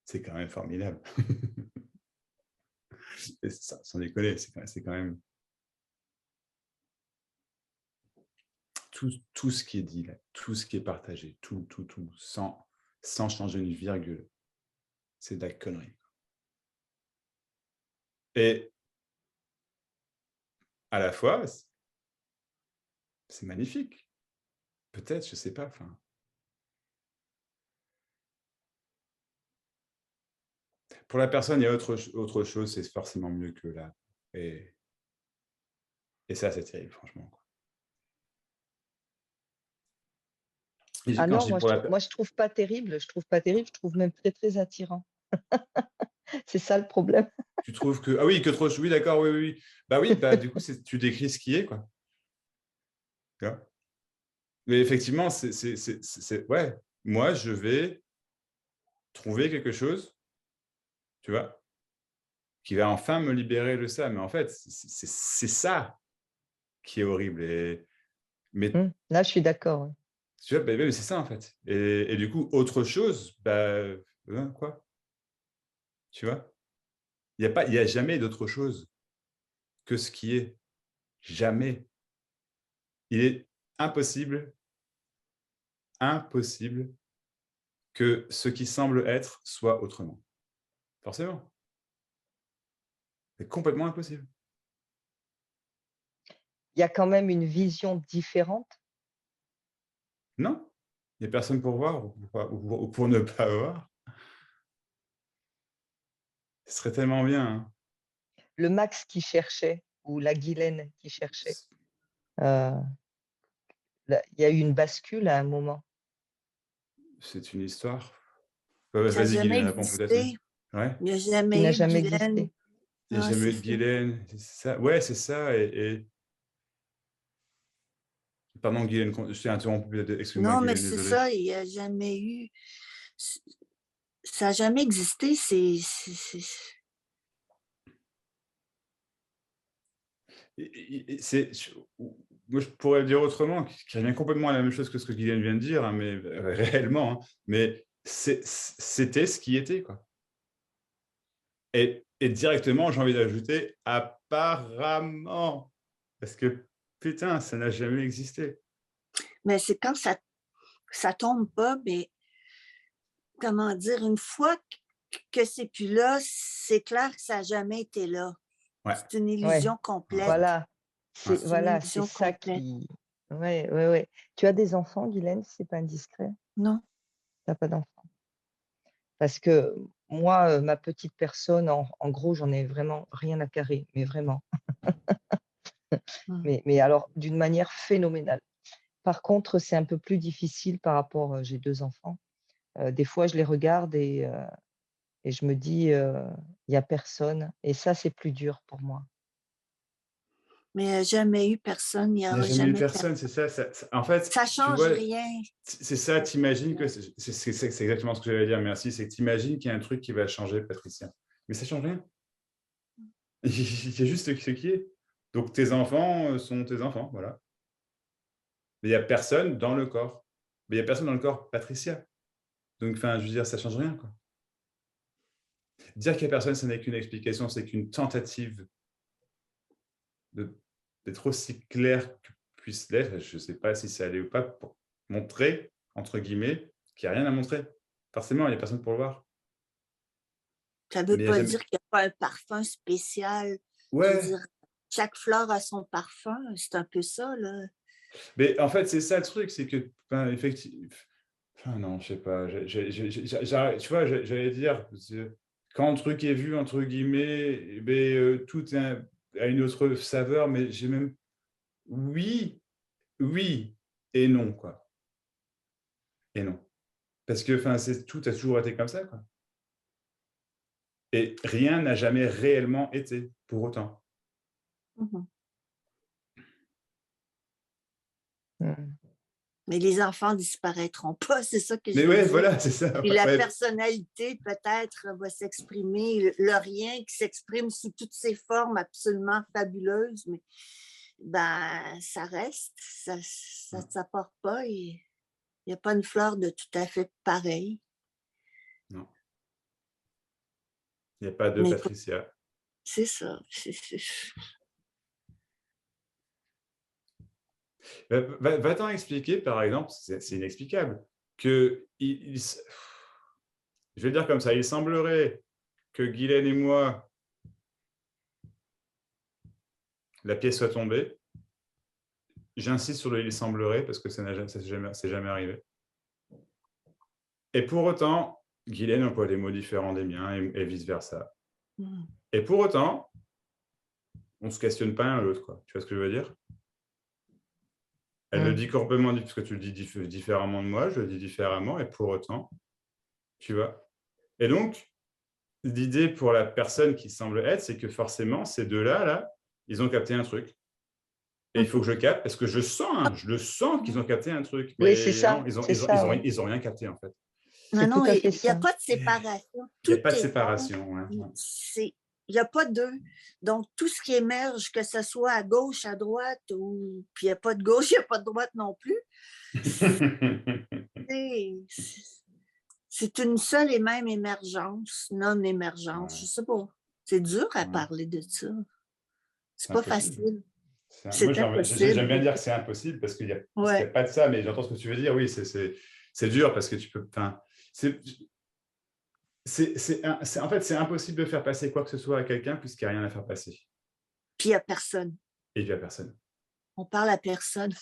C'est quand même formidable. Sans déconner, c'est quand même tout ce qui est dit là, tout ce qui est partagé, tout, sans changer une virgule. C'est de la connerie. Et à la fois, c'est magnifique. Peut-être, je ne sais pas. Pour la personne, il y a autre chose, c'est forcément mieux que là. Et ça, c'est terrible, franchement. Ah non, moi, je trouve pas terrible. Je trouve pas terrible. Je trouve même très, très attirant. C'est ça le problème. Tu trouves que... Ah oui, que trop... Oui, d'accord, oui. Bah oui, du coup, tu décris ce qui est, quoi. Mais effectivement, ouais, moi, je vais trouver quelque chose, tu vois, qui va enfin me libérer de ça. Mais en fait, c'est ça qui est horrible. Mais là, je suis d'accord. tu vois, c'est ça, en fait. Et du coup, autre chose, quoi? Tu vois? Il n'y a jamais d'autre chose que ce qui est. Jamais. Il est impossible que ce qui semble être soit autrement. Forcément. C'est complètement impossible. Il y a quand même une vision différente. Non, il n'y a personne pour voir ou pour ne pas voir. Ce serait tellement bien. Hein. Le Max qui cherchait, ou la Guylaine qui cherchait. Il y a eu une bascule à un moment. C'est une histoire. Ça n'a Vas-y, jamais Guylaine, réponds peut-être. existé. Ouais. Il n'y a Il jamais n'a eu de jamais Guylaine. existé. Il n'y a jamais eu de Guylaine. Ouais, c'est ça. Pardon, Guylaine, je t'ai interrompu. Excuse-moi, Non, mais Guylaine, c'est désolé. ça. Il n'y a jamais eu... Ça n'a jamais existé. Moi, je pourrais le dire autrement, qui revient complètement à la même chose que ce que Guylaine vient de dire, hein, mais réellement. Hein, mais c'était ce qui était, quoi. Et directement, j'ai envie d'ajouter apparemment. Parce que, putain, ça n'a jamais existé. Mais c'est quand ça tombe pas, mais comment dire, une fois que c'est plus là, c'est clair que ça n'a jamais été là. Ouais. C'est une illusion complète. Voilà, c'est ça qui... Ouais. Tu as des enfants, Guylaine, si ce n'est pas indiscret? Non. Tu n'as pas d'enfants? Parce que moi, ma petite personne, en gros, j'en ai vraiment rien à carrer, mais vraiment. mais alors, d'une manière phénoménale. Par contre, c'est un peu plus difficile par rapport, j'ai 2 enfants. Des fois, je les regarde et je me dis, il n'y a personne. Et ça, c'est plus dur pour moi. Mais il n'y a jamais eu personne. Il n'y aura jamais eu personne, c'est ça, en fait, ça ne change rien. C'est ça, t'imagines que c'est exactement ce que j'allais dire, merci, c'est que t'imagines qu'il y a un truc qui va changer, Patricia. Mais ça ne change rien. Il y a juste ce qui est. Donc, tes enfants sont tes enfants, voilà. Mais il n'y a personne dans le corps. Mais il n'y a personne dans le corps, Patricia. Donc, je veux dire, ça ne change rien, quoi. Dire qu'il n'y a personne, ce n'est qu'une explication, c'est qu'une tentative d'être aussi clair que puisse l'être. Je ne sais pas si ça allait ou pas, pour montrer, entre guillemets, qu'il n'y a rien à montrer. Forcément, il n'y a personne pour le voir. Ça ne veut pas dire qu'il n'y a pas un parfum spécial. Ouais. Je veux dire, chaque fleur a son parfum. C'est un peu ça, là. Mais en fait, c'est ça le truc, c'est que, effectivement... non, je sais pas. Tu vois, j'allais dire, quand le truc est vu, entre guillemets, tout a une autre saveur, mais j'ai même... Oui et non, quoi. Et non. Parce que tout a toujours été comme ça, quoi. Et rien n'a jamais réellement été, pour autant. Mhm. Mm. Mais les enfants ne disparaîtront pas, c'est ça que je Mais veux ouais, dire. voilà, c'est ça. Et la Ouais. personnalité, peut-être, va s'exprimer, le rien qui s'exprime sous toutes ses formes absolument fabuleuses, mais ben, ça reste, ça ne s'apporte pas. Il n'y a pas une fleur de tout à fait pareil. Non. Il n'y a pas de Mais Patricia. c'est ça. Va-t'en expliquer, par exemple, c'est inexplicable, que je vais le dire comme ça, il semblerait que Guylaine et moi, la pièce soit tombée. J'insiste sur le il semblerait parce que ça c'est jamais arrivé. Et pour autant, Guylaine emploie des mots différents des miens et vice-versa. Mm. Et pour autant, on ne se questionne pas l'un l'autre, quoi. Tu vois ce que je veux dire? Elle le dit complètement, parce que tu le dis différemment de moi, je le dis différemment, et pour autant, tu vois. Et donc, l'idée pour la personne qui semble être, c'est que forcément, ces deux-là, là, ils ont capté un truc. Et il faut que je capte, parce que je le sens qu'ils ont capté un truc. Mais Oui, c'est ça. non, Ouais. ils ont rien capté, en fait. Non, non, tout à il fait n'y a ça. pas de séparation. Il n'y a Tout pas de est séparation. un. Ouais. Il n'y a pas d'eux. Donc, tout ce qui émerge, que ce soit à gauche, à droite, ou puis il n'y a pas de gauche, il n'y a pas de droite non plus, c'est une seule et même émergence, non-émergence. Ouais. Je ne sais pas. C'est dur à Ouais. parler de ça. C'est C'est pas impossible. facile. Moi, C'est impossible. j'aime bien dire que c'est impossible parce qu'il n'y a, Ouais. pas de ça, mais j'entends ce que tu veux dire. Oui, c'est dur parce que tu peux. En fait, c'est impossible de faire passer quoi que ce soit à quelqu'un puisqu'il n'y a rien à faire passer. Puis il n'y a personne. Et il n'y a personne. On parle à personne.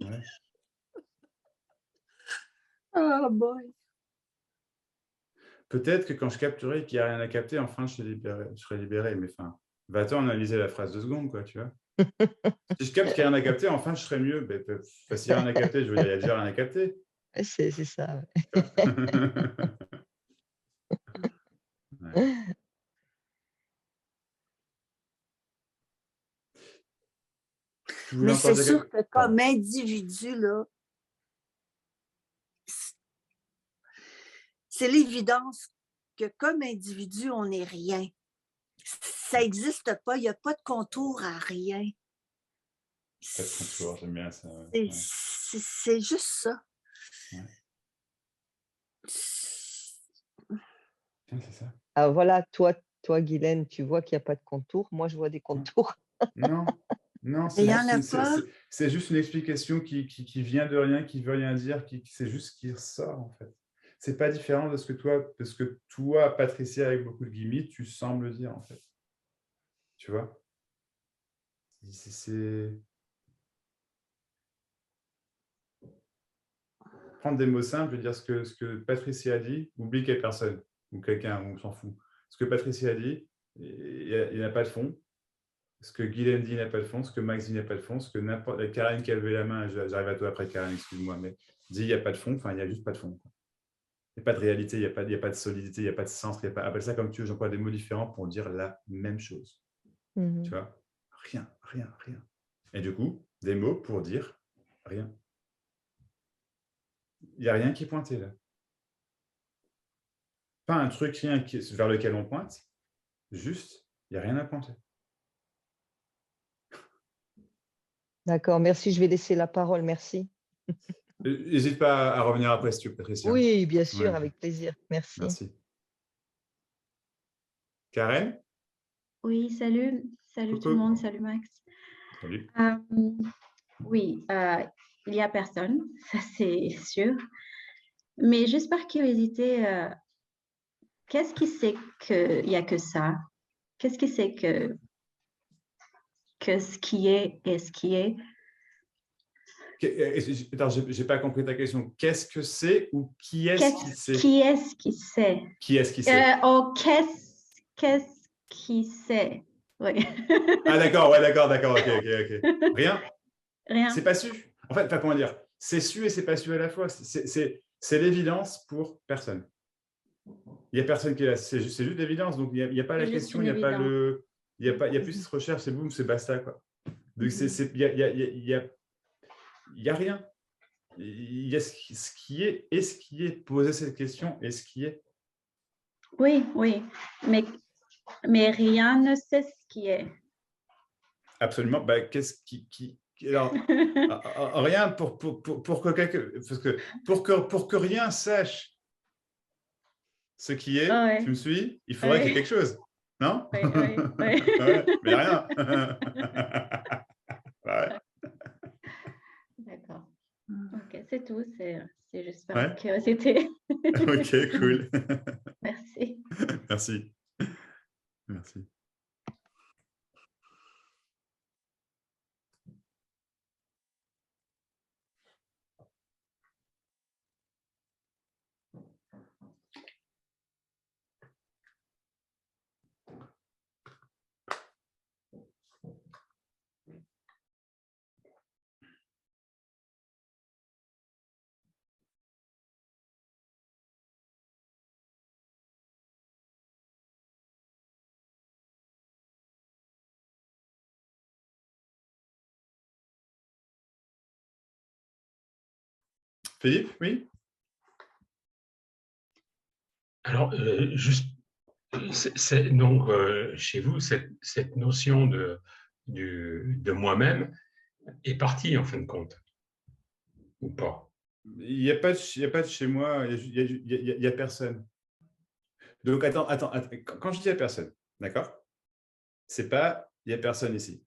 Ouais. Oh boy. Peut-être que quand je capterai qu'il n'y a rien à capter, enfin, je serai libéré. Mais enfin, va-t'en analyser la phrase 2 secondes, quoi, tu vois. Si je capte qu'il n'y a rien à capter, enfin, je serai mieux. Mais s'il n'y a rien à capter, je veux dire, il y a déjà rien à capter. C'est ça. Ouais. Mais c'est sûr que comme individu, là, c'est l'évidence que comme individu, on n'est rien. Ça n'existe pas, il n'y a pas de contour à rien. Pas de contour, j'aime bien ça. Ouais. C'est juste ça. Ouais. C'est ça. Alors voilà, toi, Guylaine, tu vois qu'il n'y a pas de contour. Moi, je vois des contours. Non, non, Il y en a pas. c'est juste une explication qui vient de rien, qui veut rien dire, c'est juste ce qui ressort en fait. C'est pas différent de ce que toi, Patricia, avec beaucoup de guillemets, tu sembles dire en fait. Tu vois? C'est prendre des mots simples, je veux dire ce que Patricia a dit, oublie qu'il y a personne, ou quelqu'un, on s'en fout. Ce que Patricia a dit, il n'y a pas de fond. Ce que Guylaine dit n'a pas de fond, ce que Max dit n'a pas de fond, ce que n'importe Karine qui a levé la main, j'arrive à toi après Karine, excuse-moi, mais dit il n'y a pas de fond, enfin il n'y a juste pas de fond. Il n'y a pas de réalité, il n'y a pas de solidité, il n'y a pas de sens, appelle ça comme tu veux, j'emploie des mots différents pour dire la même chose. Tu vois? Rien. Et du coup, des mots pour dire rien. Il n'y a rien qui est pointé là. Pas un truc, rien vers lequel on pointe, juste, il n'y a rien à pointer. D'accord, merci. Je vais laisser la parole. Merci. N'hésite pas à revenir après si tu veux, Patricia. Oui, bien sûr, Ouais. avec plaisir. Merci. Merci. Karen? Oui, salut. Salut tout le monde. Salut Max. Salut. Oui, il n'y a personne, ça c'est sûr. Mais juste par curiosité, qu'est-ce qui sait qu'il n'y a que ça? Qu'est-ce qui sait que ce qui est ce qui est? Attends, j'ai pas compris ta question. Qu'est-ce que c'est ou qui est-ce qui sait? Qui est-ce qui sait? Qui est-ce qui sait? Qu'est-ce qui sait? Oui. Ah d'accord, ouais, d'accord, ok. Rien? Rien. C'est pas su. En fait, comment dire? C'est su et c'est pas su à la fois. C'est l'évidence pour personne. Il n'y a personne qui est là. C'est juste l'évidence. Donc, il n'y a pas la question, il n'y a pas le... Il n'y a plus de recherche, c'est boum, c'est basta, quoi. Donc, il y a rien. Il y a ce qui est et ce qui est. Poser cette question et ce qui est. Oui, mais rien ne sait ce qui est. Absolument. Bah, qu'est-ce qui alors, rien pour que rien sache ce qui est, Ouais. tu me suis? Il faudrait qu'il y ait quelque chose, non? Oui. Ouais, mais rien. Ouais. D'accord. Ok, c'est tout. C'est juste par Ouais. curiosité. Ok, cool. Merci. Merci. Merci. Philippe, oui? Alors, juste, donc, chez vous, cette notion de moi-même est partie, en fin de compte, ou pas? Il n'y a pas de chez moi, il y a personne. Donc, attends. Quand je dis à personne, d'accord? C'est pas il n'y a personne ici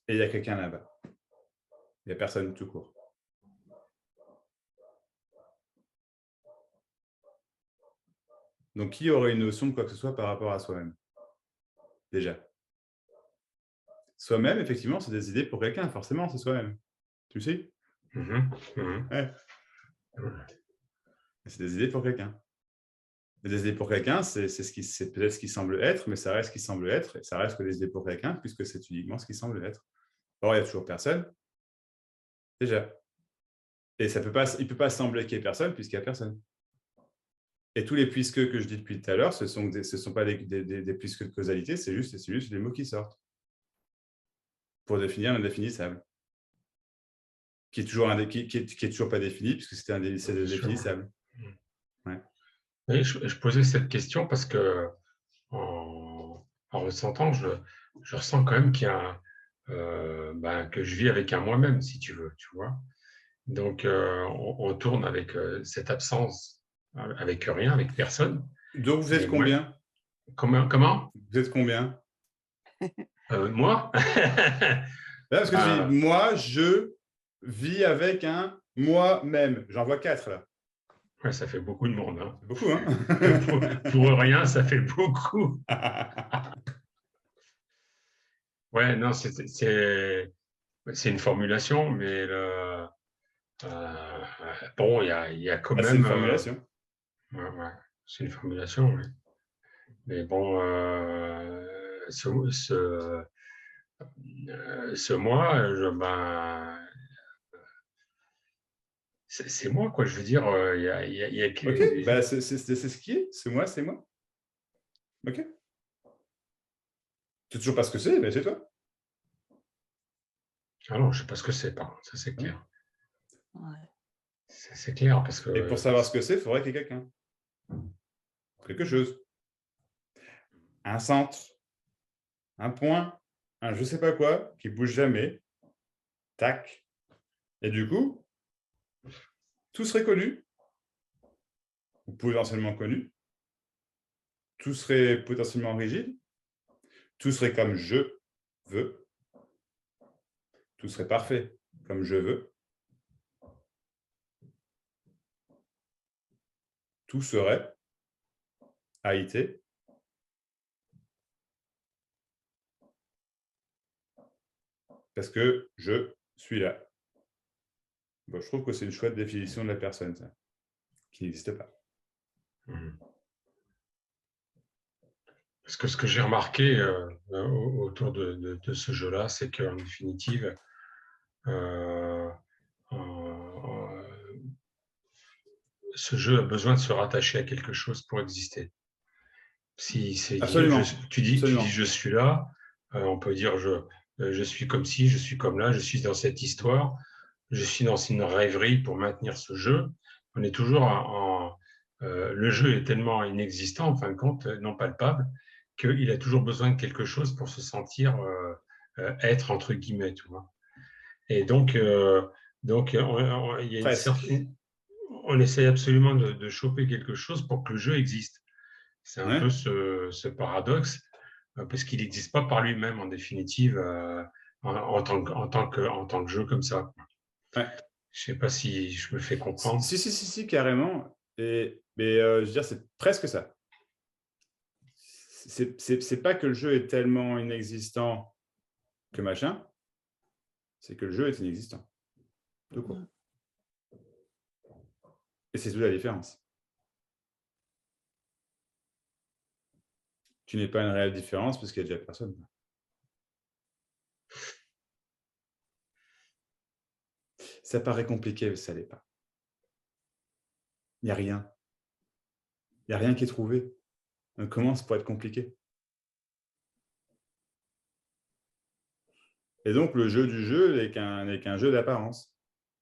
et il y a quelqu'un là-bas. Il n'y a personne tout court. Donc, qui aurait une notion de quoi que ce soit par rapport à soi-même? Déjà. Soi-même, effectivement, c'est des idées pour quelqu'un. Forcément, c'est soi-même. Tu le sais? Ouais. C'est des idées pour quelqu'un. Et des idées pour quelqu'un, c'est peut-être ce qui semble être, mais ça reste ce qui semble être. Et ça reste que des idées pour quelqu'un, puisque c'est uniquement ce qui semble être. Or, il n'y a toujours personne. Déjà. Et il ne peut pas sembler qu'il n'y ait personne, puisqu'il n'y a personne. Et tous les puisque que je dis depuis tout à l'heure, ce ne sont pas des puisque de causalité, c'est juste des mots qui sortent pour définir l'indéfinissable, qui est toujours pas défini, puisque c'est indéfinissable. Ouais. Oui, je posais cette question parce que en ressentant, je ressens quand même qu'il y a que je vis avec un moi-même, si tu veux, tu vois. Donc, on tourne avec cette absence, avec rien, avec personne. Donc, vous êtes combien? Comment? Vous êtes combien? Moi? Parce que je dis, moi, je vis avec un moi-même. J'en vois 4 là. Ouais, ça fait beaucoup de monde. Hein. C'est beaucoup, hein? pour rien, ça fait beaucoup. Ouais, non, c'est une formulation, mais bon, il y a quand même. C'est une formulation. Ouais, c'est une formulation, oui. Mais bon, ce moi, c'est moi, quoi. Je veux dire, il y a que. Ok, c'est ce qui est. C'est moi. Ok. Tu sais toujours pas ce que c'est, mais c'est toi. Ah non, je sais pas ce que c'est, par contre, ça c'est clair. Ouais. C'est clair, parce que. Et pour savoir ce que c'est, il faudrait qu'il y ait quelqu'un. Quelque chose. Un centre. Un point. Un je sais pas quoi, qui bouge jamais. Tac. Et du coup, tout serait connu. Ou potentiellement connu. Tout serait potentiellement rigide. Tout serait comme je veux. Tout serait parfait comme je veux. Tout serait AIT. Parce que je suis là. Bon, je trouve que c'est une chouette définition de la personne, ça, qui n'existe pas. Parce que ce que j'ai remarqué autour de ce jeu-là, c'est qu'en définitive, ce jeu a besoin de se rattacher à quelque chose pour exister. Si Absolument. tu dis je suis là, On peut dire je suis comme ci, je suis comme là, je suis dans cette histoire, je suis dans une rêverie pour maintenir ce jeu. On est toujours le jeu est tellement inexistant, en fin de compte, non palpable, qu'il a toujours besoin de quelque chose pour se sentir être, entre guillemets, tu vois. Et donc, il y a Presque. on essaye absolument de choper quelque chose pour que le jeu existe. C'est un Ouais. peu ce paradoxe, parce qu'il n'existe pas par lui-même, en définitive, en tant que jeu comme ça. Ouais. Je ne sais pas si je me fais comprendre. Si, carrément. Mais je veux dire, c'est presque ça. C'est pas que le jeu est tellement inexistant que machin, c'est que le jeu est inexistant. Tout court. Et c'est toute la différence. Tu n'es pas une réelle différence parce qu'il n'y a déjà personne. Ça paraît compliqué, mais ça ne l'est pas. Il n'y a rien. Il n'y a rien qui est trouvé. Donc, comment ça pourrait être compliqué? Et donc, le jeu du jeu n'est qu'un jeu d'apparence.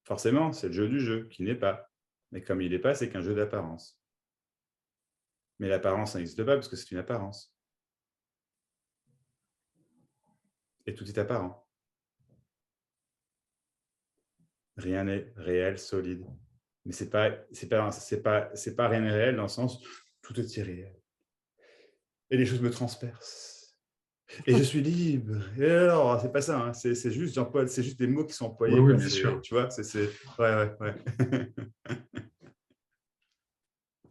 Forcément, c'est le jeu du jeu qui n'est pas. Mais comme il n'est pas, c'est qu'un jeu d'apparence. Mais l'apparence n'existe pas parce que c'est une apparence. Et tout est apparent. Rien n'est réel, solide. Mais c'est pas rien n'est réel dans le sens tout est irréel. Et les choses me transpercent. Et je suis libre. Et alors, c'est pas ça, hein. C'est juste, Jean-Paul, c'est juste des mots qui sont Oui, employés. oui, Quoi. bien sûr. Tu vois, ouais.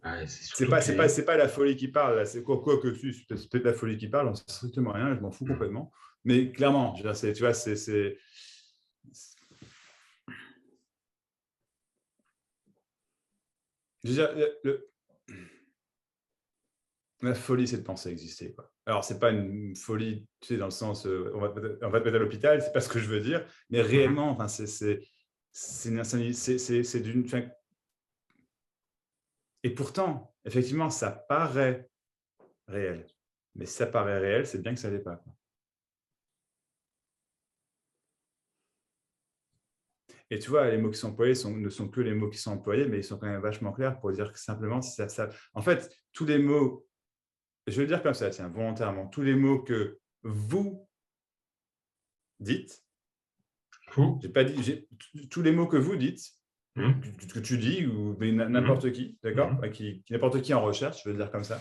Ouais, c'est surtout que les... C'est pas la folie qui parle, là. C'est quoi que c'est peut-être la folie qui parle, on sait strictement rien, je m'en fous complètement. Mais clairement, je veux dire, tu vois, je veux dire, la folie, c'est de penser exister. Quoi. Alors, c'est pas une folie, tu sais, dans le sens, on va te mettre à l'hôpital, c'est pas ce que je veux dire, mais réellement, enfin, c'est d'une. Et pourtant, effectivement, ça paraît réel. Mais si ça paraît réel, c'est bien que ça l'est pas. Quoi. Et tu vois, les mots qui sont employés ne sont que les mots qui sont employés, mais ils sont quand même vachement clairs pour dire que simplement, en fait, tous les mots, je vais le dire comme ça, tiens, volontairement, tous les mots que vous dites, Fou. j'ai pas dit, tous les mots que vous dites, que tu dis, ou n'importe qui, d'accord, n'importe qui en recherche, je veux le dire comme ça,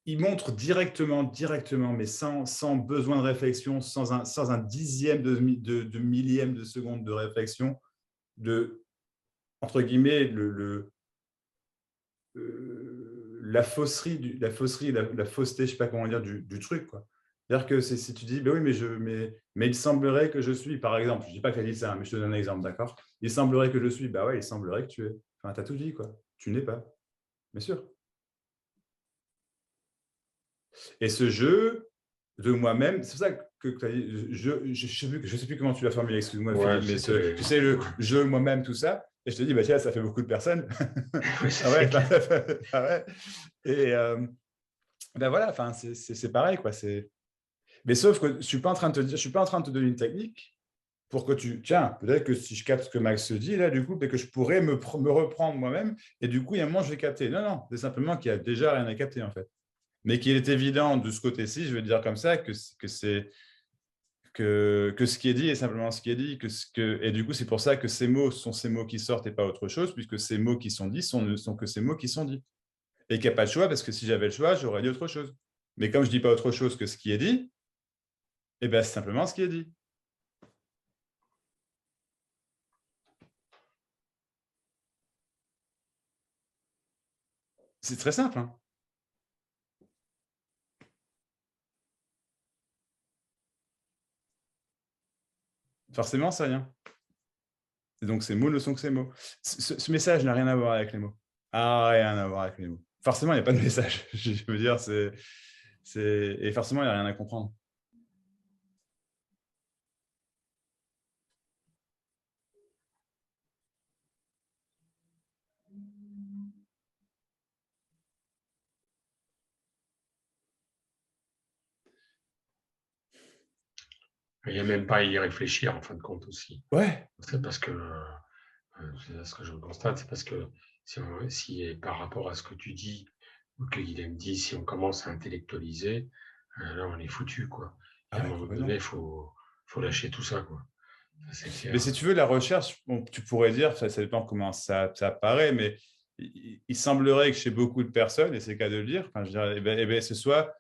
il montre directement, mais sans besoin de réflexion, sans un dixième de millième de seconde de réflexion, de, entre guillemets, la fausserie, la fausseté, je ne sais pas comment dire, du truc. Quoi. C'est-à-dire que si tu dis, ben oui, mais il semblerait que je suis, par exemple, je ne dis pas que tu as dit ça, mais je te donne un exemple, d'accord? Il semblerait que je suis, bah ouais, il semblerait que tu es. Enfin, tu as tout dit, quoi. Tu n'es pas. Bien sûr. Et ce jeu de moi-même, c'est pour ça que tu as dit, je sais plus comment tu l'as formulé, excuse-moi, Ouais, Philippe, mais c'était... tu sais, le jeu moi-même, tout ça, et je te dis, bah tiens, ça fait beaucoup de personnes. Oui, c'est Ah ouais, clair. ah ouais. Et ben voilà, enfin, c'est pareil, quoi. Mais sauf que je suis pas en train de te dire, je suis pas en train de te donner une technique pour que tiens, peut-être que si je capte ce que Max se dit, là, du coup, peut-être que je pourrais me reprendre moi-même, et du coup, il y a un moment, je vais capter. Non, c'est simplement qu'il y a déjà rien à capter, en fait. Mais qu'il est évident de ce côté-ci, je veux dire comme ça, que ce qui est dit est simplement ce qui est dit, et du coup, c'est pour ça que ces mots sont ces mots qui sortent et pas autre chose, puisque ces mots qui sont dits ne sont que ces mots qui sont dits. Et qu'il n'y a pas de choix, parce que si j'avais le choix, j'aurais dit autre chose. Mais comme je ne dis pas autre chose que ce qui est dit, eh ben, c'est simplement ce qui est dit. C'est très simple. Hein. Forcément, c'est rien. Et donc, ces mots ne sont que ces mots. Ce message n'a rien à voir avec les mots. Ah, rien à voir avec les mots. Forcément, il n'y a pas de message. Je veux dire, et forcément, il n'y a rien à comprendre. Il n'y a même pas à y réfléchir, en fin de compte, aussi. Ouais. C'est parce que, c'est ce que je constate, c'est parce que si par rapport à ce que tu dis, ou que Guilhem dit, si on commence à intellectualiser, là, on est foutu, quoi. Et à un moment donné, il faut lâcher tout ça, quoi. C'est clair. Mais si tu veux, la recherche, bon, tu pourrais dire, ça dépend comment ça apparaît, mais il semblerait que chez beaucoup de personnes, et c'est le cas de le dire, enfin, je dirais, ce soit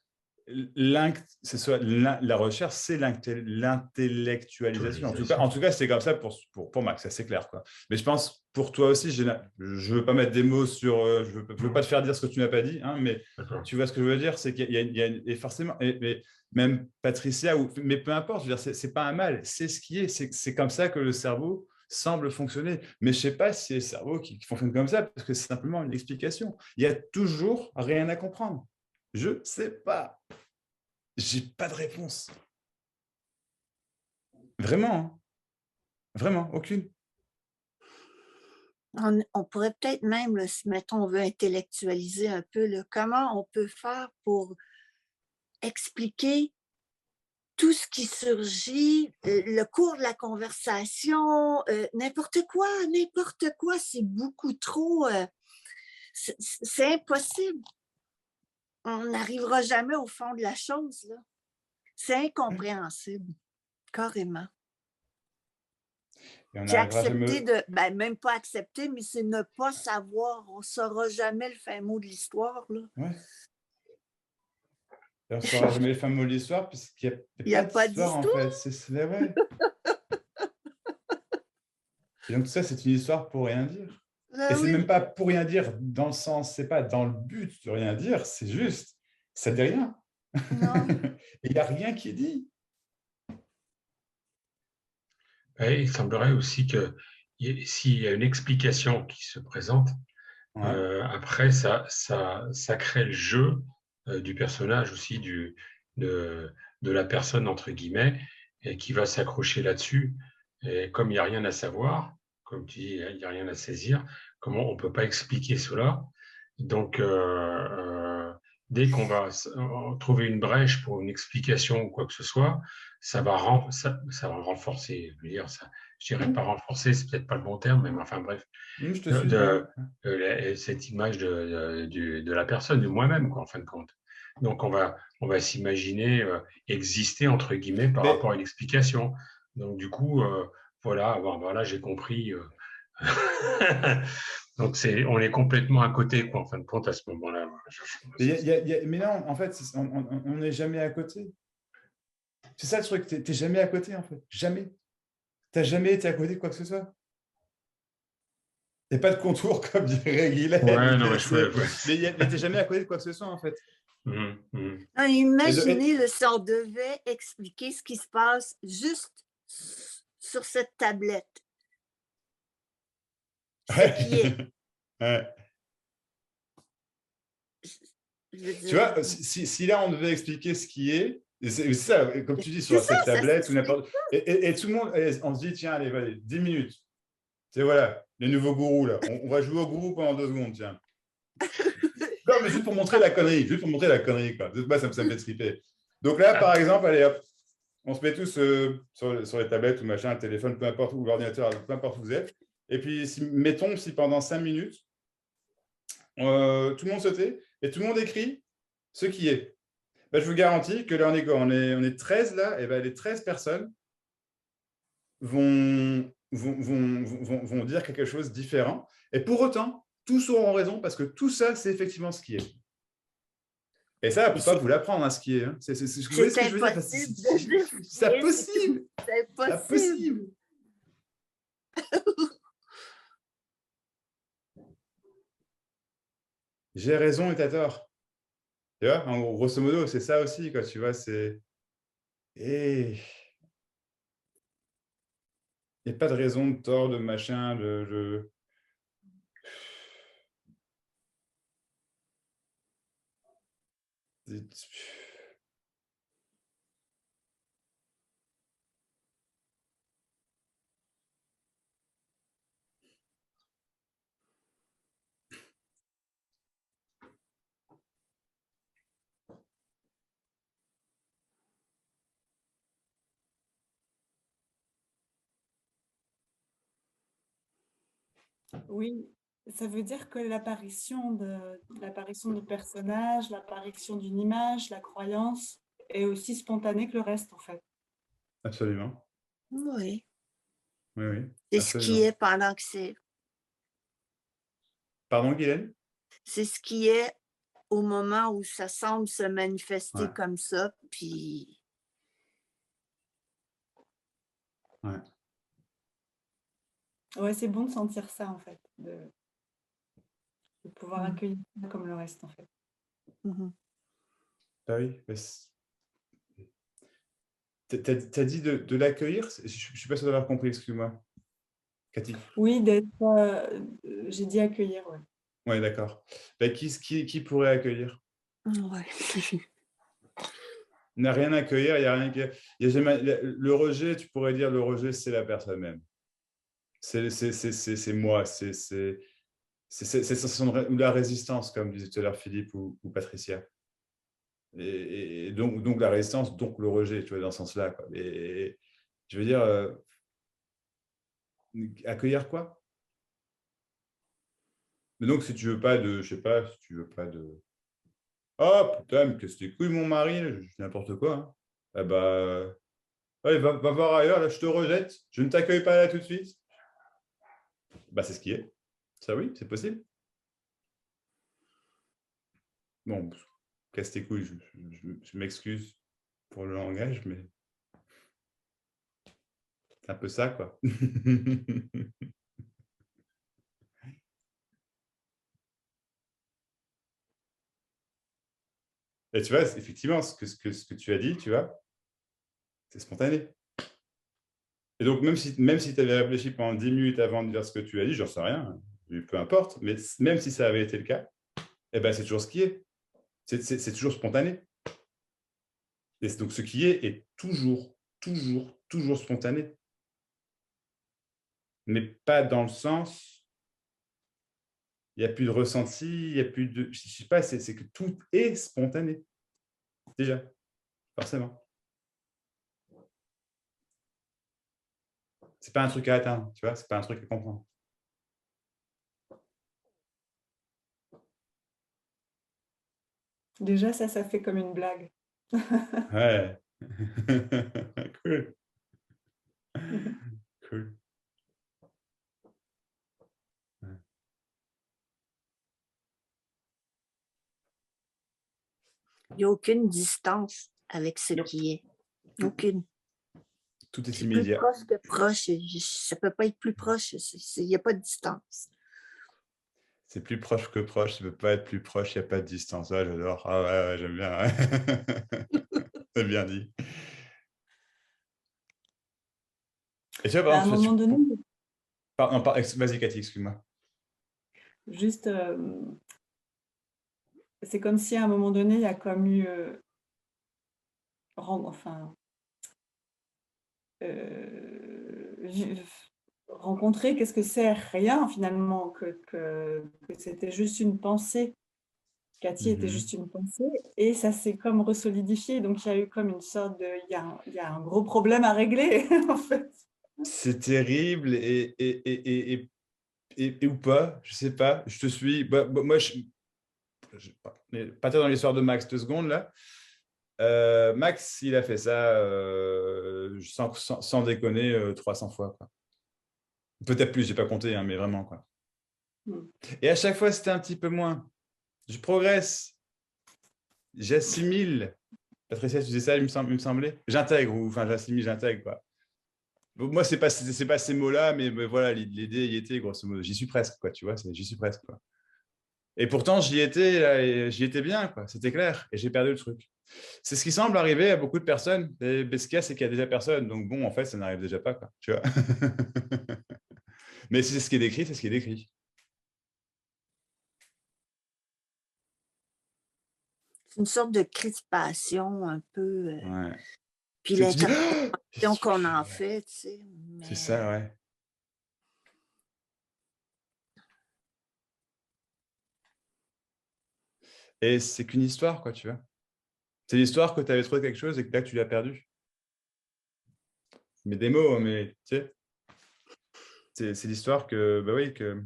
la recherche, c'est l'intellectualisation. En tout cas, c'est comme ça pour Max, ça c'est clair, quoi. Mais je pense pour toi aussi, je ne veux pas mettre des mots sur, je veux pas te faire dire ce que tu n'as pas dit, hein, mais tu vois ce que je veux dire, c'est qu'il y a et forcément, et même Patricia, mais peu importe, je veux dire, c'est pas un mal, c'est ce qui est, c'est comme ça que le cerveau semble fonctionner. Mais je ne sais pas si c'est le cerveau qui fonctionne comme ça, parce que c'est simplement une explication. Il y a toujours rien à comprendre. Je ne sais pas. J'ai pas de réponse. Vraiment. Hein. Vraiment, aucune. On pourrait peut-être même, si mettons, on veut intellectualiser un peu, comment on peut faire pour expliquer tout ce qui surgit, le cours de la conversation, n'importe quoi, c'est beaucoup trop, c'est impossible. On n'arrivera jamais au fond de la chose, là. C'est incompréhensible, carrément. C'est accepter même pas accepter, mais c'est ne pas savoir. On ne saura jamais le fin mot de l'histoire, là. Ouais. On ne saura jamais le fin mot de l'histoire, puisqu'il n'y a pas d'histoire, en fait. Ouais. Et donc, tout ça, c'est une histoire pour rien dire. Et c'est même pas pour rien dire dans le sens, c'est pas dans le but de rien dire, c'est juste, ça dit rien. Il n'y a rien qui est dit. Et il semblerait aussi que s'il y a une explication qui se présente, après, ça crée le jeu du personnage aussi, de la personne, entre guillemets, et qui va s'accrocher là-dessus. Et comme il n'y a rien à savoir, comme tu dis, il n'y a rien à saisir, comment on ne peut pas expliquer cela. Donc, dès qu'on va trouver une brèche pour une explication ou quoi que ce soit, ça va renforcer. Je veux dire, je dirais pas renforcer, c'est peut-être pas le bon terme, mais enfin bref, cette image de la personne, de moi-même, quoi, en fin de compte. Donc, on va s'imaginer exister, entre guillemets, par rapport à une explication. Donc, du coup, voilà, j'ai compris. Donc, on est complètement à côté, quoi, en fin de compte, à ce moment-là. Mais non, en fait, on n'est jamais à côté. C'est ça le truc, tu n'es jamais à côté, en fait. Jamais. Tu n'as jamais été à côté de quoi que ce soit. Il n'y a pas de contour, comme dirait Guilhem. Ouais, non, mais tu n'es jamais à côté de quoi que ce soit, en fait. Imaginez si on devait expliquer ce qui se passe juste sur cette tablette. Ouais. Tu vois, si là, on devait expliquer ce qui est, c'est ça, comme tu dis, sur cette tablette ou n'importe. Et tout le monde, on se dit, tiens, allez, 10 minutes. C'est voilà, les nouveaux gourous, là. On va jouer au gourou pendant 2 secondes, tiens. Non, mais juste pour montrer la connerie, quoi. Moi, ça me fait triper. Donc là, par exemple, allez, hop, on se met tous sur les tablettes ou machin, le téléphone, peu importe où, l'ordinateur, peu importe où vous êtes. Et puis, mettons si pendant 5 minutes, tout le monde se tait et tout le monde écrit ce qui est. Ben, je vous garantis que là, on est 13 là, et ben, les 13 personnes vont dire quelque chose de différent. Et pour autant, tous auront raison parce que tout ça, c'est effectivement ce qui est. Et ça, on ne peut pas vous l'apprendre, hein, ce qui est. Hein. C'est ce que je veux dire. C'est impossible. C'est impossible. J'ai raison et t'as tort. Tu vois, en gros, grosso modo, c'est ça aussi, quoi, tu vois, c'est... Et... Il n'y a pas de raison de tort, de machin, de... Oui, ça veut dire que l'apparition du personnage, l'apparition d'une image, la croyance est aussi spontanée que le reste, en fait. Absolument. Oui. Oui, oui, C'est ce qui absolument. est pendant que c'est. Pardon, Guylaine? C'est ce qui est au moment où ça semble se manifester Ouais, comme ça, puis ouais. Ouais, c'est bon de sentir ça, en fait, de pouvoir accueillir ça comme le reste, en fait. Bah oui. T'as dit de l'accueillir? Je ne suis pas sûr d'avoir compris, excuse-moi. Cathy? Oui, j'ai dit accueillir, ouais. Ouais, d'accord. Bah, qui pourrait accueillir? ouais. Il n'y a rien à accueillir, il n'y a rien il y a jamais, le rejet, tu pourrais dire le rejet, c'est la personne même. C'est moi, ou la résistance, comme disait tout à l'heure Philippe ou Patricia. Et donc la résistance, donc le rejet, tu vois, dans ce sens-là. Et je veux dire, accueillir quoi? Mais donc, si tu veux pas de, je sais pas, si tu veux pas de. Oh putain, mais qu'est-ce que c'est couilles, mon mari, je dis n'importe quoi. Hein. Ah bah, ouais, va voir ailleurs, là, je te rejette, je ne t'accueille pas là tout de suite. Bah, c'est ce qui est. Ça, oui, c'est possible. Bon, casse tes couilles, je m'excuse pour le langage, mais c'est un peu ça, quoi. Et tu vois, effectivement, ce que tu as dit, tu vois, c'est spontané. Et donc, même si tu avais réfléchi pendant 10 minutes avant de dire ce que tu as dit, j'en sais rien, peu importe, mais même si ça avait été le cas, eh ben, c'est toujours ce qui est. C'est toujours spontané. Et donc, ce qui est toujours, toujours, toujours spontané. Mais pas dans le sens, il n'y a plus de ressenti, il n'y a plus de. Je ne sais pas, c'est que tout est spontané. Déjà, forcément. C'est pas un truc à atteindre, tu vois, c'est pas un truc à comprendre. Déjà, ça fait comme une blague. Ouais. Cool. Cool. Il n'y a aucune distance avec ce qui est. Aucune. Tout est C'est plus immédiat. proche que proche. Ça ne peut pas être plus proche. Il n'y a pas de distance. C'est plus proche que proche, ça ne peut pas être plus proche, il n'y a pas de distance. Ouais, j'adore. Ah ouais, j'aime bien. Ouais. C'est bien dit. Et tu vois, par À un exemple, moment donné, vas-y, Cathy, excuse-moi. juste, c'est comme si à un moment donné, il y a comme eu, enfin, rencontrer, qu'est-ce que c'est? Rien finalement, que c'était juste une pensée. Cathy était juste une pensée et ça s'est comme resolidifié. Donc, il y a eu comme une sorte de... Il y a un gros problème à régler, en fait. C'est terrible et ou pas, je sais pas. Je te suis. Moi, partir dans l'histoire de Max 2 secondes là. Max, il a fait ça sans déconner 300 fois. Peut-être plus, j'ai pas compté, hein, mais vraiment. Quoi. Et à chaque fois, c'était un petit peu moins. Je progresse. J'assimile. Patricia, tu disais ça, il me semblait. J'intègre, ou enfin, j'assimile, j'intègre. Quoi. Moi, c'est pas ces mots-là, mais voilà, l'idée y était, grosso modo. J'y suis presque, quoi, tu vois, j'y suis presque. Quoi. Et pourtant, j'y étais bien, quoi, c'était clair, et j'ai perdu le truc. C'est ce qui semble arriver à beaucoup de personnes. Et ce qu'il y a, c'est qu'il y a déjà personne. Donc bon, en fait, ça n'arrive déjà pas, quoi, tu vois. Mais c'est ce qui est décrit, c'est ce qui est décrit. C'est une sorte de crispation un peu. Ouais. Puis Tu dis, l'interprétation qu'on en ouais. fait, tu sais. C'est ça, ouais. Et c'est qu'une histoire, quoi, tu vois. C'est l'histoire que tu avais trouvé quelque chose et que là, tu l'as perdu. Mais des mots, mais tu sais, c'est l'histoire que, bah oui, que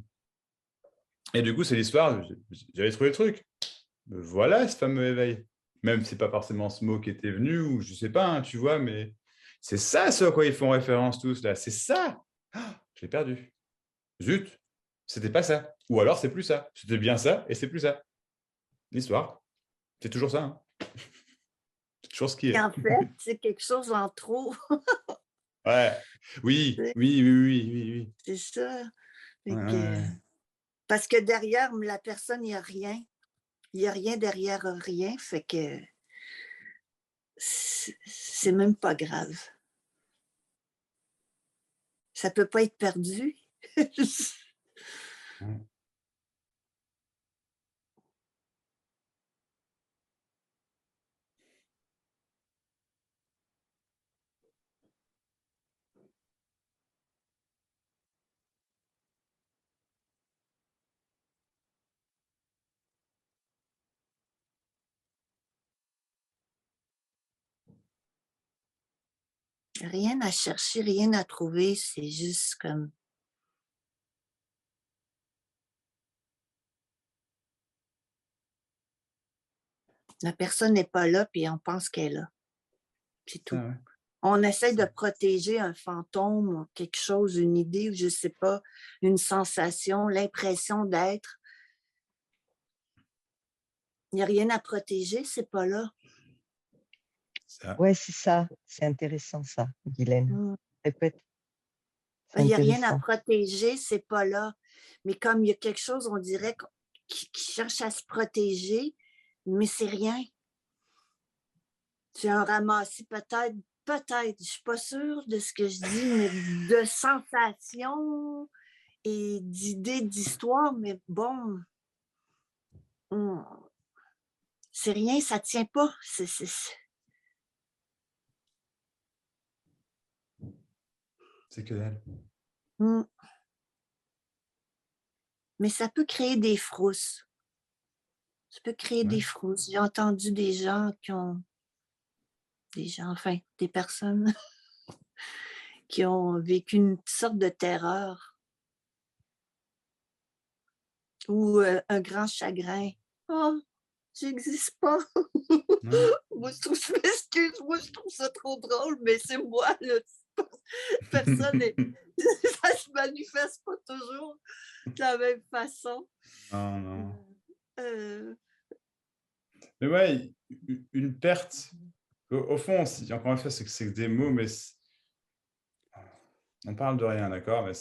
Et du coup, c'est l'histoire, j'avais trouvé le truc. Voilà ce fameux éveil. Même si ce n'est pas forcément ce mot qui était venu, ou je ne sais pas, hein, tu vois, mais c'est ça ce à quoi ils font référence tous, là. C'est ça. Ah, je l'ai perdu. Zut, c'était pas ça. Ou alors, c'est plus ça. C'était bien ça, et c'est plus ça. L'histoire, c'est toujours ça. Hein. C'est toujours ce qui Et est. en fait, c'est quelque chose en trop. Ouais. Oui, C'est oui, oui, oui, oui, oui. c'est ça. Fait Ouais, ouais, que- ouais. parce que derrière la personne, il n'y a rien. Il n'y a rien derrière rien. Fait que c'est même pas grave. Ça peut pas être perdu. Ouais. Rien à chercher, rien à trouver. C'est juste comme la personne n'est pas là, puis on pense qu'elle est là. C'est tout. Ah ouais. On essaie de protéger un fantôme ou quelque chose, une idée, ou je ne sais pas, une sensation, l'impression d'être. Il n'y a rien à protéger, c'est pas là. Ça. Ouais, c'est ça. C'est intéressant, ça, Guylaine. Mm. Répète. C'est Il n'y a rien à intéressant. protéger, c'est pas là. Mais comme il y a quelque chose, on dirait qui cherche à se protéger, mais c'est rien. C'est un ramassis peut-être, je ne suis pas sûre de ce que je dis, mais de sensations et d'idées d'histoire, mais bon, c'est rien, ça ne tient pas. C'est que dalle. Mais ça peut créer des frousses. Ça peut créer des Ouais. frousses. J'ai entendu des gens enfin, des personnes qui ont vécu une sorte de terreur ou un grand chagrin. Oh, j'existe pas. Ouais. Moi, je m'excuse, moi, je trouve ça trop drôle, mais c'est moi, là. Personne n'est. Ça se manifeste pas toujours de la même façon. Non, non. Euh, Mais ouais, une perte. Au fond, encore une fois, c'est que des mots, mais on parle de rien, d'accord? Mais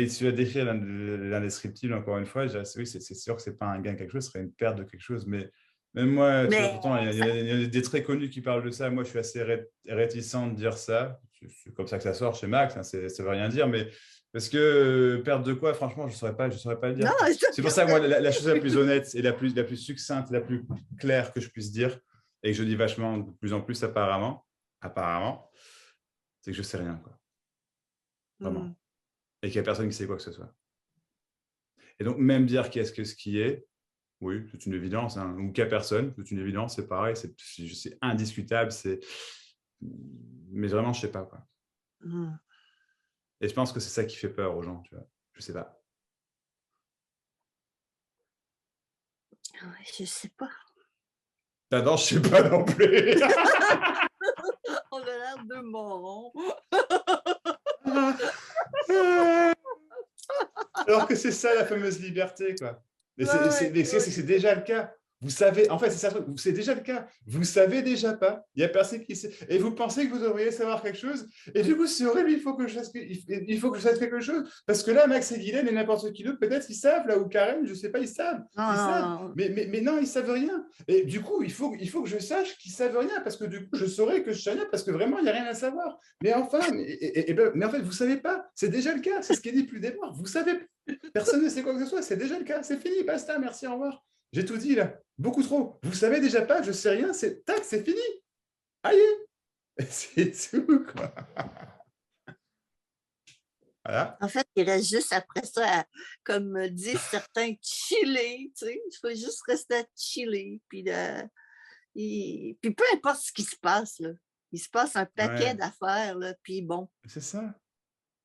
tu vas décrire l'indescriptible, encore une fois, oui, c'est sûr que c'est pas un gain quelque chose, ce serait une perte de quelque chose. Mais même moi, tu vois, mais pourtant, il y a des très connus qui parlent de ça. Moi, je suis assez réticent de dire ça. C'est comme ça que ça sort chez Max, hein, ça ne veut rien dire, mais parce que perte de quoi, franchement, je ne saurais pas le dire. non, C'est pour ça que moi, la chose la plus honnête et la plus succincte, la plus claire que je puisse dire, et que je dis vachement de plus en plus apparemment, c'est que je ne sais rien, quoi. Vraiment. Et qu'il n'y a personne qui sait quoi que ce soit. Et donc, même dire qu'est-ce que ce qui est, oui, c'est une évidence, hein. Ou qu'il n'y a personne, c'est une évidence, c'est pareil, c'est indiscutable, mais vraiment, je ne sais pas, quoi. Et je pense que c'est ça qui fait peur aux gens, tu vois. Je ne sais pas. Ouais, je ne sais pas. Non, je ne sais pas non plus. On a l'air de morons. Alors que c'est ça la fameuse liberté, quoi. Mais c'est déjà le cas. Vous savez, en fait, c'est déjà le cas. Vous savez déjà pas. Il n'y a personne qui sait. Et vous pensez que vous devriez savoir quelque chose. Et du coup, c'est horrible, il faut que je sache quelque chose. Parce que là, Max et Guylaine et n'importe qui d'autre, peut-être, ils savent, là, ou Karen, je ne sais pas, ils savent. Non. Mais non, ils ne savent rien. Et du coup, il faut que je sache qu'ils ne savent rien. Parce que du coup, je saurais que je sais rien. Parce que vraiment, il n'y a rien à savoir. Mais enfin, mais en fait, vous ne savez pas. C'est déjà le cas. C'est ce qui est dit depuis le départ. Vous savez pas. Personne ne sait quoi que ce soit. C'est déjà le cas. C'est fini. Basta. Merci. Au revoir. J'ai tout dit là. Beaucoup trop. Vous savez déjà pas. Je sais rien. Tac, c'est fini. Aïe. C'est tout, quoi. Voilà. En fait, il reste juste après ça, comme disent certains, chiller. Tu sais, il faut juste rester à chiller. Puis peu importe ce qui se passe, là, il se passe un paquet d'affaires. Puis bon. C'est ça.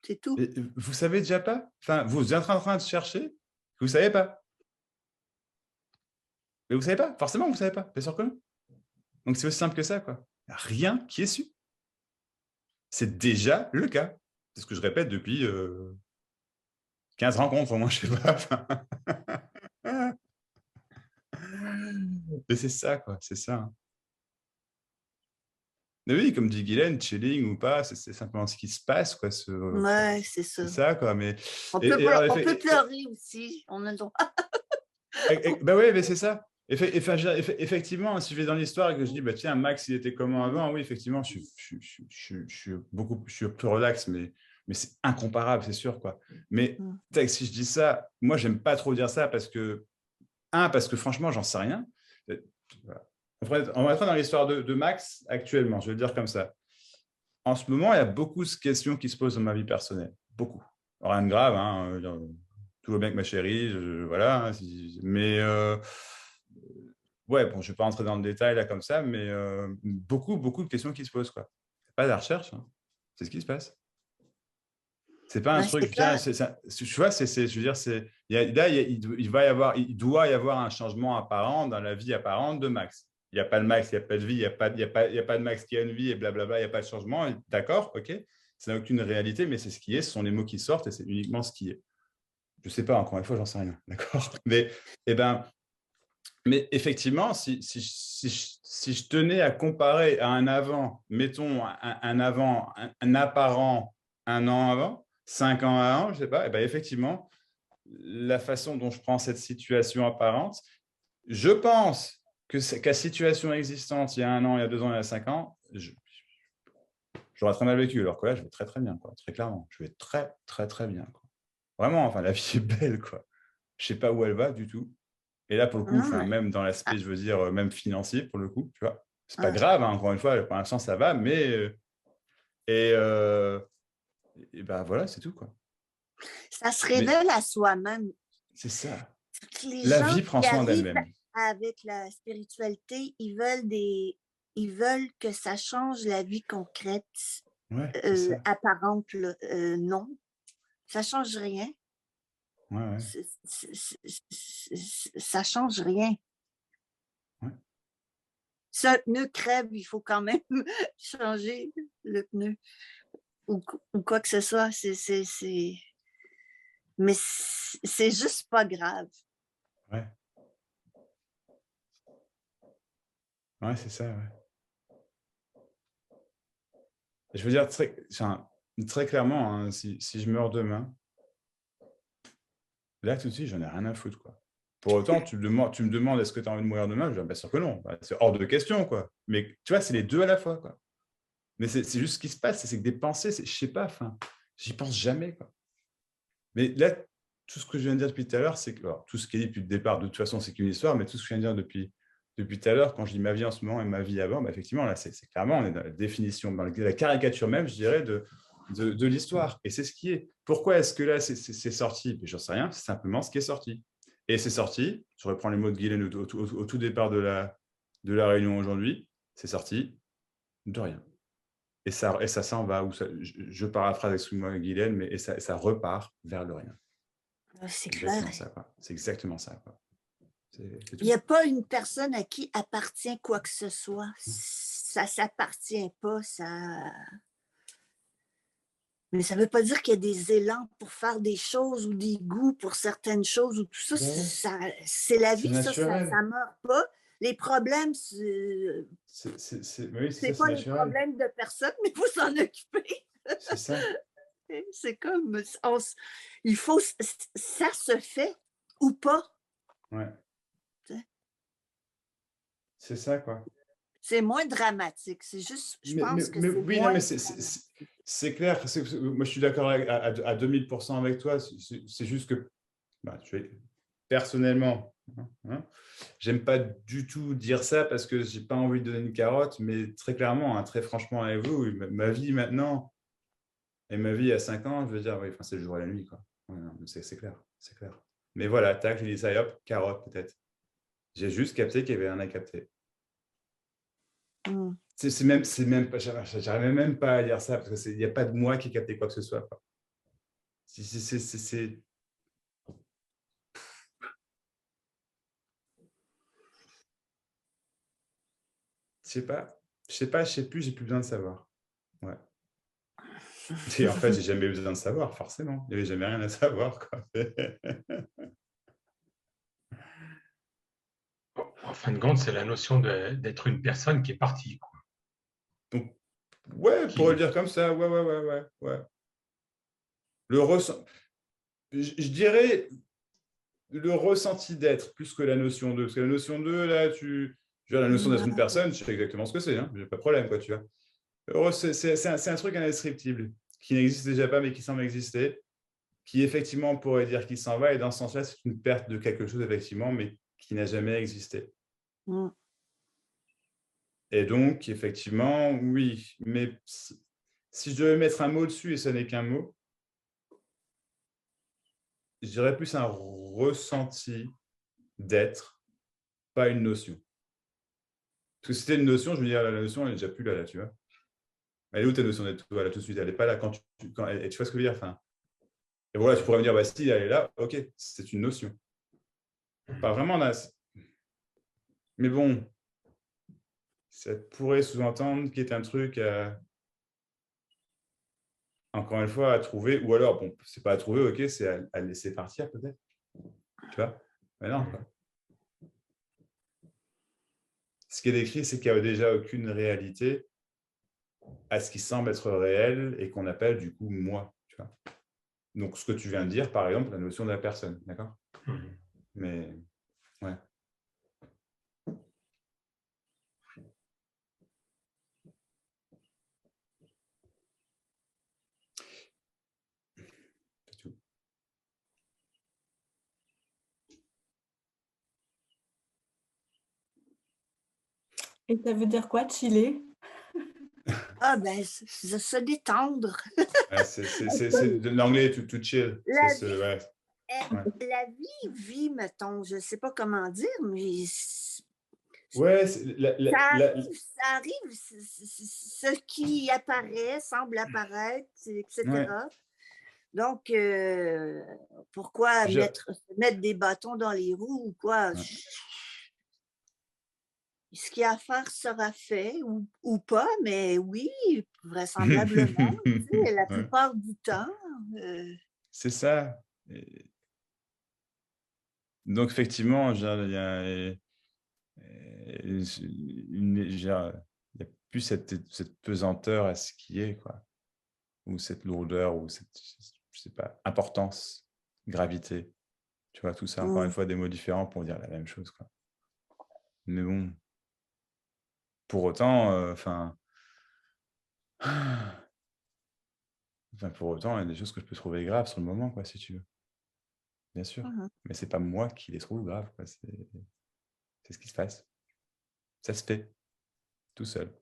C'est tout. Et vous savez déjà pas. Enfin, vous êtes en train de chercher. Vous ne savez pas. Mais vous ne savez pas. Forcément, vous ne savez pas. Bien sûr que non. Donc, c'est aussi simple que ça, quoi. Il n'y a rien qui est su. C'est déjà le cas. C'est ce que je répète depuis 15 rencontres, au moins, je ne sais pas. Mais c'est ça, quoi. C'est ça. Mais oui, comme dit Guylaine, chilling ou pas, c'est simplement ce qui se passe, quoi. Ouais, c'est ça. C'est ça, quoi. Mais, on peut pleurer aussi. On a le droit. Ben oui, mais c'est ça. Effectivement, si je vais dans l'histoire et que je dis, bah, tiens, Max, il était comment avant? Oui, effectivement, je suis plus relax, mais c'est incomparable, c'est sûr, quoi. Mais si je dis ça, moi, j'aime pas trop dire ça parce que franchement, j'en sais rien. Voilà. On va entrer dans l'histoire de Max actuellement, je vais le dire comme ça. En ce moment, il y a beaucoup de questions qui se posent dans ma vie personnelle. Beaucoup. Rien de grave, hein. Tout va bien avec ma chérie, voilà. Hein, mais ouais, bon, je ne vais pas rentrer dans le détail là comme ça, mais beaucoup de questions qui se posent, quoi. C'est pas de la recherche, hein. C'est ce qui se passe. C'est pas un truc. Tu vois, je veux dire, il doit y avoir un changement apparent dans la vie apparente de Max. Il n'y a pas de Max, il n'y a pas de vie, il n'y a pas de Max qui a une vie et blablabla, il n'y a pas de changement. D'accord, ok. Ça n'a aucune réalité, mais c'est ce qui est, ce sont les mots qui sortent et c'est uniquement ce qui est. Je ne sais pas, encore une fois, j'en sais rien. D'accord. Mais effectivement, si je tenais à comparer à un avant, mettons un apparent un an avant, 5 ans avant, je ne sais pas, et effectivement, la façon dont je prends cette situation apparente, je pense qu'à situation existante, il y a 1 an, il y a 2 ans, il y a 5 ans, j'aurais très mal vécu. Alors que là, je vais très, très bien, quoi. Très clairement. Je vais très, très, très bien, quoi. Vraiment, enfin, la vie est belle, quoi. Je ne sais pas où elle va du tout. Et là, pour le coup, même dans l'aspect, je veux dire, même financier, pour le coup, tu vois. C'est pas grave, hein, encore une fois, pour l'instant, ça va, mais... Et voilà, c'est tout, quoi. Ça se révèle à soi-même. C'est ça. La vie prend soin d'elle-même. Avec la spiritualité, ils veulent que ça change la vie concrète, apparente. Non, ça change rien. Ouais. Ça change rien. Ouais. Si un pneu crève, il faut quand même changer le pneu ou quoi que ce soit. Mais c'est juste pas grave. Ouais. Ouais, c'est ça, ouais. Je veux dire, très clairement, hein, si je meurs demain, là, tout de suite, j'en ai rien à foutre, quoi. Pour autant, tu me demandes est-ce que tu as envie de mourir demain? Je dis bien sûr que non. C'est hors de question, quoi. Mais tu vois, c'est les deux à la fois, quoi. Mais c'est juste ce qui se passe, c'est que des pensées, je sais pas, j'y pense jamais, quoi. Mais là, tout ce que je viens de dire depuis tout à l'heure, c'est que tout ce qui est dit depuis le départ, de toute façon, c'est qu'une histoire, mais tout ce que je viens de dire depuis tout à l'heure, quand je dis ma vie en ce moment et ma vie avant, effectivement, là, c'est clairement, on est dans la définition, dans la caricature même, je dirais, de l'histoire. Et c'est ce qui est. Pourquoi est-ce que là, c'est sorti? J'en sais rien, c'est simplement ce qui est sorti. Et c'est sorti, je reprends les mots de Guylaine au tout départ de la réunion aujourd'hui, c'est sorti de rien. Et ça s'en va, je paraphrase, excuse-moi Guylaine, mais ça repart vers le rien. C'est clair. C'est exactement ça, quoi. Il n'y a pas une personne à qui appartient quoi que ce soit. Ça ne s'appartient pas, ça... Mais ça ne veut pas dire qu'il y a des élans pour faire des choses ou des goûts pour certaines choses ou tout ça. C'est la vie, ça ne meurt pas. Les problèmes, c'est pas les problèmes de personne, mais il faut s'en occuper. C'est ça. C'est comme, il faut, ça se fait ou pas. Ouais. C'est ça, quoi. C'est moins dramatique. C'est juste, je pense que c'est oui, moins... non, mais c'est clair. Moi, je suis d'accord à 2000% avec toi. C'est juste que, personnellement, j'aime pas du tout dire ça parce que j'ai pas envie de donner une carotte, mais très clairement, très franchement avec vous, ma vie maintenant et ma vie à 5 ans, je veux dire, c'est le jour et la nuit, quoi. C'est clair, c'est clair. Mais voilà, tac, j'ai dit ça, hop, carotte peut-être. J'ai juste capté qu'il y avait rien à capter. C'est même pas, j'arrive même pas à dire ça parce qu'il n'y a pas de moi qui ai capté quoi que ce soit, quoi. sais plus, j'ai plus besoin de savoir. Ouais. Et en fait, j'ai jamais eu besoin de savoir, forcément. Il n'y avait jamais rien à savoir, quoi. En fin de compte, c'est la notion d'être une personne qui est partie, quoi. Donc, ouais, pour le dire comme ça, ouais. Je dirais le ressenti d'être plus que la notion de. Parce que la notion de, là, la notion d'être une personne, je sais exactement ce que c'est, hein, j'ai pas de problème, quoi, tu vois. C'est un truc indescriptible, qui n'existe déjà pas, mais qui semble exister, qui effectivement on pourrait dire qu'il s'en va, et dans ce sens-là, c'est une perte de quelque chose, effectivement, mais qui n'a jamais existé. Et donc, effectivement, oui, mais si je devais mettre un mot dessus, et ce n'est qu'un mot, je dirais plus un ressenti d'être, pas une notion. Parce que si c'était une notion, je veux dire, la notion, elle n'est déjà plus là, tu vois. Elle est où ta notion d'être tout de suite? Elle n'est pas là quand tu vois ce que je veux dire, enfin. Et voilà, tu pourrais me dire, bah si, elle est là, ok, c'est une notion. Pas vraiment là. Mais bon, ça pourrait sous-entendre qu'il y ait un truc encore une fois, à trouver, ou alors, bon, c'est pas à trouver, ok, c'est à laisser partir peut-être. Tu vois? Mais non, quoi. Ce qui est décrit, c'est qu'il n'y a déjà aucune réalité à ce qui semble être réel et qu'on appelle du coup moi. Tu vois? Donc, ce que tu viens de dire, par exemple, la notion de la personne, d'accord? Mais, ouais. C'est tout. Et ça veut dire quoi, chiller? Ah ben, se détendre. C'est de l'anglais to chill. La vie, mettons, je ne sais pas comment dire, mais ouais, ça arrive, ce qui apparaît, semble apparaître, etc. ouais. Donc, pourquoi mettre des bâtons dans les roues ou quoi? Ouais. Ce qu'il y a à faire sera fait ou pas, mais oui, vraisemblablement, la plupart du temps. C'est ça. Donc, effectivement, il n'y a plus cette pesanteur à ce qui est, quoi. Ou cette lourdeur, ou cette, je sais pas, importance, gravité. Tu vois, tout ça, encore une fois, des mots différents pour dire la même chose, quoi. Mais bon, pour autant, pour autant, il y a des choses que je peux trouver graves sur le moment, quoi, si tu veux. Bien sûr. Mais c'est pas moi qui les trouve graves, quoi. C'est ce qui se passe. Ça se fait, tout seul.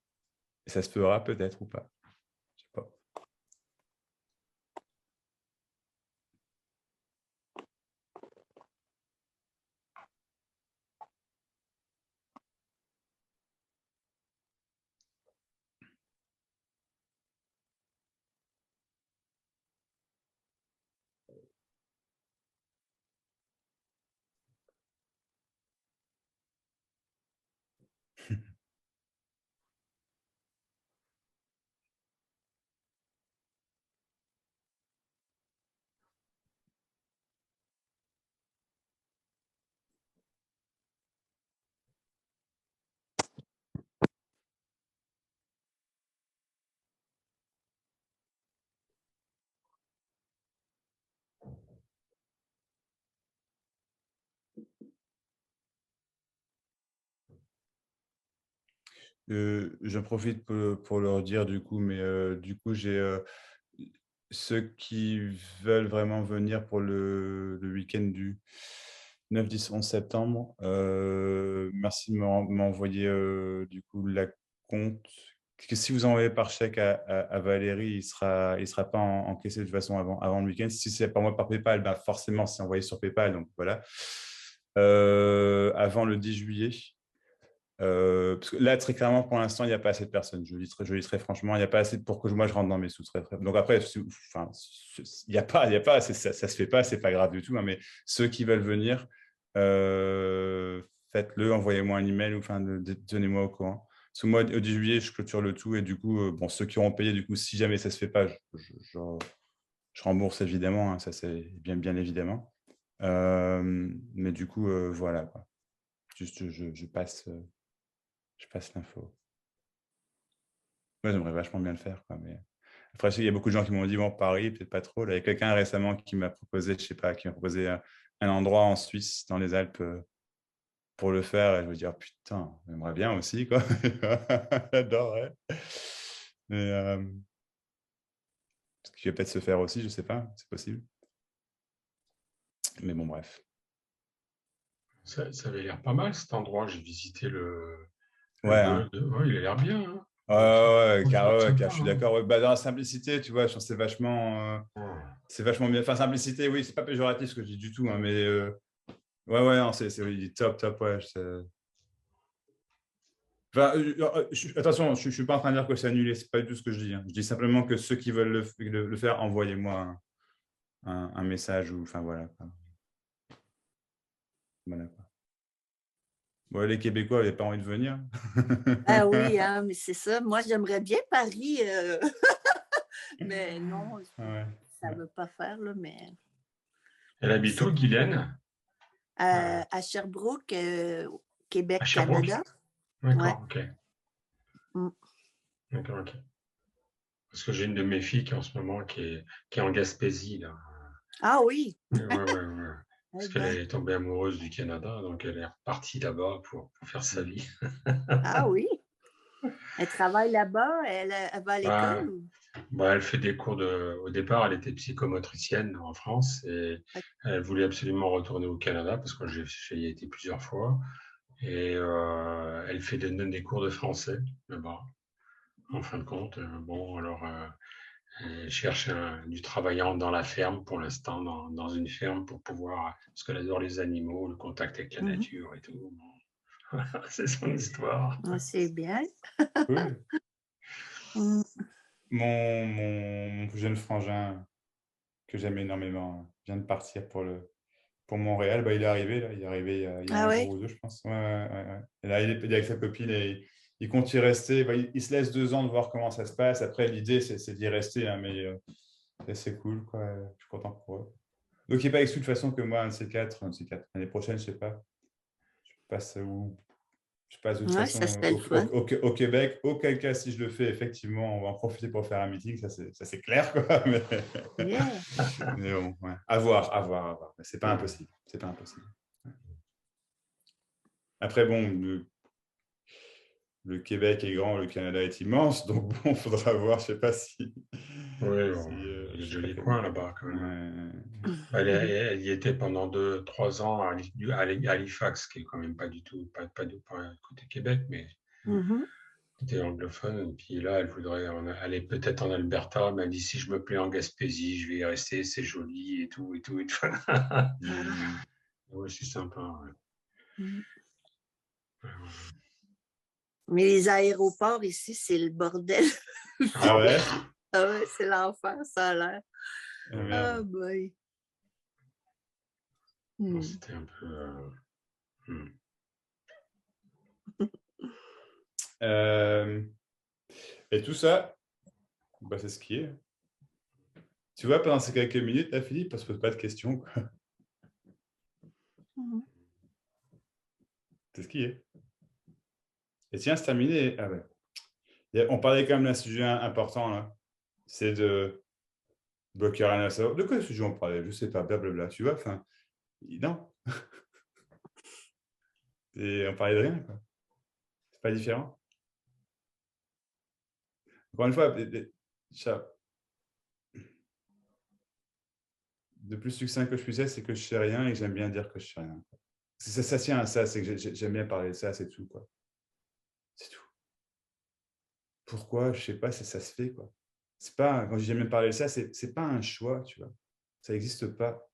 Et ça se fera peut-être ou pas. Je sais pas. J'en profite pour leur dire du coup, mais du coup, j'ai ceux qui veulent vraiment venir pour le week-end du 9, 10, 11 septembre. Merci de m'envoyer du coup la compte. Que si vous envoyez par chèque à Valérie, il sera pas encaissé de toute façon avant le week-end. Si c'est par moi par PayPal, ben forcément c'est envoyé sur PayPal. Donc voilà. Avant le 10 juillet. Parce que là, très clairement, pour l'instant, il n'y a pas assez de personnes. Je le dis très franchement, il n'y a pas assez pour que moi je rentre dans mes sous. Donc après, il n'y a pas, ça se fait pas, c'est pas grave du tout. Hein, mais ceux qui veulent venir, faites-le, envoyez-moi un email ou donnez-moi au courant. ce mois de juillet, je clôture le tout et du coup, bon, ceux qui auront payé, du coup, si jamais ça se fait pas, je rembourse évidemment, hein, ça c'est bien évidemment. Mais du coup, voilà, quoi. Juste, je passe l'info. Moi, j'aimerais vachement bien le faire, quoi, mais après, il y a beaucoup de gens qui m'ont dit, bon, Paris, peut-être pas trop. Là, il y a quelqu'un récemment qui m'a proposé, je sais pas, qui m'a proposé un endroit en Suisse, dans les Alpes, pour le faire. Et je me dis, oh, putain, j'aimerais bien aussi, quoi. J'adorerais. Mais ce qui va peut-être se faire aussi, je sais pas, c'est possible. Mais bon, bref. Ça avait l'air pas mal cet endroit. J'ai visité Ouais, hein. Ouais, il a l'air bien. Hein. Ouais, car Sympa, je suis hein. d'accord. Ouais. Bah, dans la simplicité, tu vois, je pense que Ouais. c'est vachement bien. Enfin, simplicité, oui, c'est pas péjoratif ce que je dis du tout, hein, mais ouais, non, oui, top, ouais. Enfin, attention, je suis pas en train de dire que c'est annulé, c'est pas du tout ce que je dis, hein. Je dis simplement que ceux qui veulent le faire, envoyez-moi un message ou, enfin, voilà, quoi. Voilà, quoi. Bon, les Québécois n'avaient pas envie de venir. Ah oui, hein, mais c'est ça. Moi, j'aimerais bien Paris, mais non, Ouais, ça ne ouais. veut pas faire, là, mais Elle habite où, Guylaine? à Sherbrooke, Québec, À Sherbrooke? Canada. Ouais. D'accord, ok. Mm. D'accord, ok. Parce que j'ai une de mes filles qui en ce moment qui est en Gaspésie, là. Ah oui. Ouais. Parce Eh qu'elle ben, est tombée amoureuse du Canada, donc elle est repartie là-bas pour faire sa vie. ah oui. Elle travaille là-bas, elle va à l'école Bah, ou? elle fait des cours au départ, elle était psychomotricienne en France et elle voulait absolument retourner au Canada parce que j'y ai été plusieurs fois. Et elle fait des cours de français là-bas. En fin de compte, bon, alors elle cherche du travail dans la ferme pour l'instant, dans une ferme pour pouvoir, parce qu'elle adore les animaux, le contact avec la nature et tout. Bon. C'est son histoire. C'est bien. Cool. Mm. Mon plus jeune frangin, que j'aime énormément, vient de partir pour Montréal. Bah, il est arrivé, là. Il est arrivé il y a Ah un jour oui. ou deux, je pense. Ouais. Et là, il est avec sa copine et il compte y rester. Bah, il se laisse 2 ans de voir comment ça se passe. Après, l'idée, c'est d'y rester, hein, mais c'est cool, quoi. Je suis content pour eux. Donc, il n'est pas exclu de façon que moi, un de ces quatre, l'année prochaine, je ne sais pas, passe où je passe de toute Ouais, façon ça serait le fun. au Québec. Auquel cas, si je le fais, effectivement, on va en profiter pour faire un meeting, ça c'est clair, quoi. Yeah. Mais bon, ouais. À voir. Mais c'est pas impossible. C'est pas impossible. Après, bon, le Québec est grand, le Canada est immense, donc bon, il faudra voir, je sais pas si. Oui, il y a Je de sais pas jolis comment. coins là-bas quand même. Ouais. Elle y était pendant 2-3 ans à Halifax, qui est quand même pas du tout, pas côté Québec, mais Mhm. côté anglophone. Et puis là, elle voudrait aller peut-être en Alberta, mais elle dit si je me plais en Gaspésie, je vais y rester, c'est joli et tout. Ouais, c'est sympa. Ouais. Mm. Mais les aéroports ici, c'est le bordel. Ah ouais? Ah ouais, c'est l'enfer, ça a l'air. Ah, Ah merde. boy. Non, Mm. c'était un peu. Euh, et tout ça, bah, c'est ce qui est. Tu vois, pendant ces quelques minutes, là, Philippe, on ne se pose pas de questions, quoi. Mm. C'est ce qui est. Et tiens, c'est terminé. Ah ouais. On parlait quand même d'un sujet important, là. C'est de bloquer rien à savoir. De quel sujet on parlait? Je ne sais pas, blablabla. Tu vois, enfin, non. Et on parlait de rien, quoi. C'est pas différent. Encore une fois, de plus succinct que je puisse être, c'est que je sais rien et j'aime bien dire que je sais rien. Ça tient à ça, c'est que j'aime bien parler de ça, c'est tout, quoi. C'est tout. Pourquoi? Je sais pas, ça se fait, quoi. C'est pas, quand j'aime bien parler de ça, c'est pas un choix, tu vois. Ça n'existe pas.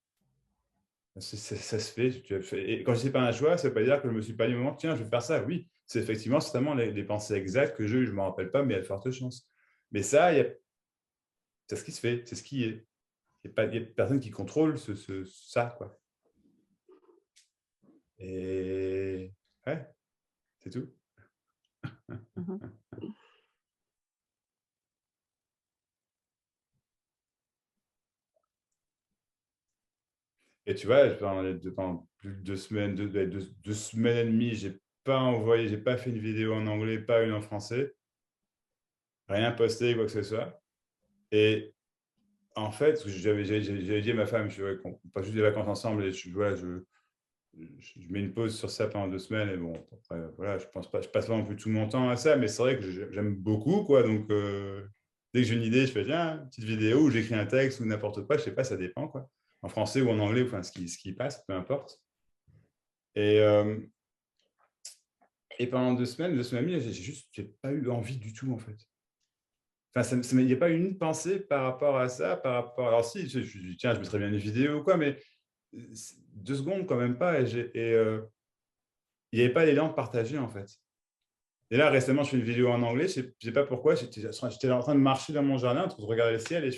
Ça se fait. Et quand je dis pas un choix, ça veut pas dire que je me suis pas dit au moment, tiens, je vais faire ça. Oui, c'est effectivement certainement les pensées exactes que je ne me rappelle pas, mais il y a de fortes chances. Mais ça, c'est ce qui se fait, c'est ce qui est. Il n'y a personne qui contrôle ça, quoi. Et ouais, c'est tout. Mhm. Et tu vois, pendant plus de 2 semaines, 2 semaines et demie, j'ai pas fait une vidéo en anglais, pas une en français, rien posté, quoi que ce soit. Et en fait, j'avais dit à ma femme, qu'on passe juste des vacances ensemble et je mets une pause sur ça pendant 2 semaines. Et bon, après, voilà, je pense pas, je passe pas non plus tout mon temps à ça, mais c'est vrai que j'aime beaucoup, quoi. Donc, dès que j'ai une idée, je fais, tiens, une petite vidéo ou j'écris un texte ou n'importe quoi, je sais pas, ça dépend, quoi. En français ou en anglais, enfin, ce qui passe, peu importe. Et, et pendant 2 semaines et demie, j'ai pas eu envie du tout, en fait. Enfin, il n'y a pas eu une pensée par rapport à ça, par rapport. Alors, si, je dis, tiens, je mettrais bien une vidéo ou quoi, mais 2 secondes quand même pas. Il n'y avait pas l'élan de partager, en fait. Et là, récemment, je fais une vidéo en anglais, je ne sais pas pourquoi, j'étais en train de marcher dans mon jardin, en train de regarder le ciel, et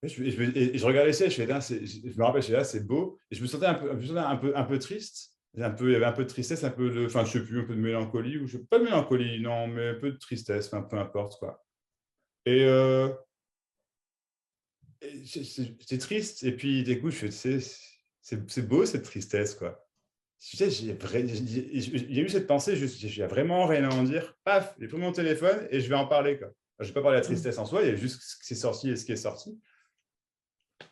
je regardais le ciel, je me rappelle, je fais, là, c'est beau, et je me sentais un peu triste. Il y avait un peu de tristesse, enfin, je sais plus, un peu de mélancolie, ou pas de mélancolie, non, mais un peu de tristesse, enfin, peu importe, quoi. Et, j'étais triste, et puis, du coup, je fais, c'est beau, cette tristesse, quoi. Tu sais, il y a eu cette pensée, j'ai vraiment rien à en dire. Paf, j'ai pris mon téléphone et je vais en parler, quoi. Je ne vais pas parler de la tristesse en soi, il y a juste ce qui est sorti et ce qui est sorti.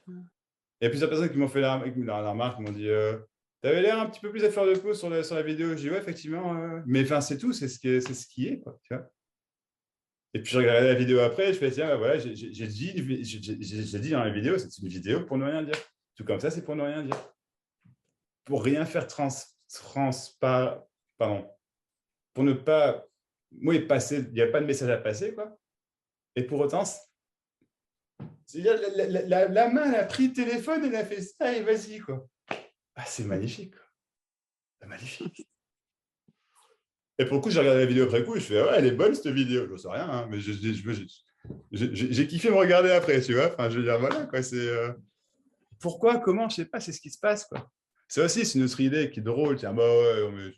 Il y a plusieurs personnes qui m'ont fait la remarque, qui m'ont dit tu avais l'air un petit peu plus à faire de pause sur la vidéo. J'ai dit ouais, effectivement. Mais enfin, c'est tout, c'est ce qui est, quoi. Tu vois. Et puis je regardais la vidéo après, je fais tiens, bah, voilà, j'ai dit dans la vidéo, c'est une vidéo pour ne rien dire. Tout comme ça, c'est pour ne rien dire. Pour rien faire pardon, pour ne pas, oui, passer, il n'y a pas de message à passer, quoi. Et pour autant, la main, elle a pris le téléphone, elle a fait ça, et vas-y, quoi. Ah, c'est magnifique, quoi. C'est magnifique. Et pour le coup, j'ai regardé la vidéo après coup, et je fais, ouais, elle est bonne, cette vidéo. Je ne sais rien, hein, mais j'ai kiffé me regarder après, tu vois. Enfin, je veux dire, voilà, quoi, c'est... Pourquoi, comment, je ne sais pas, c'est ce qui se passe, quoi. C'est aussi, c'est une autre idée qui est drôle. Tiens, bah ouais, mais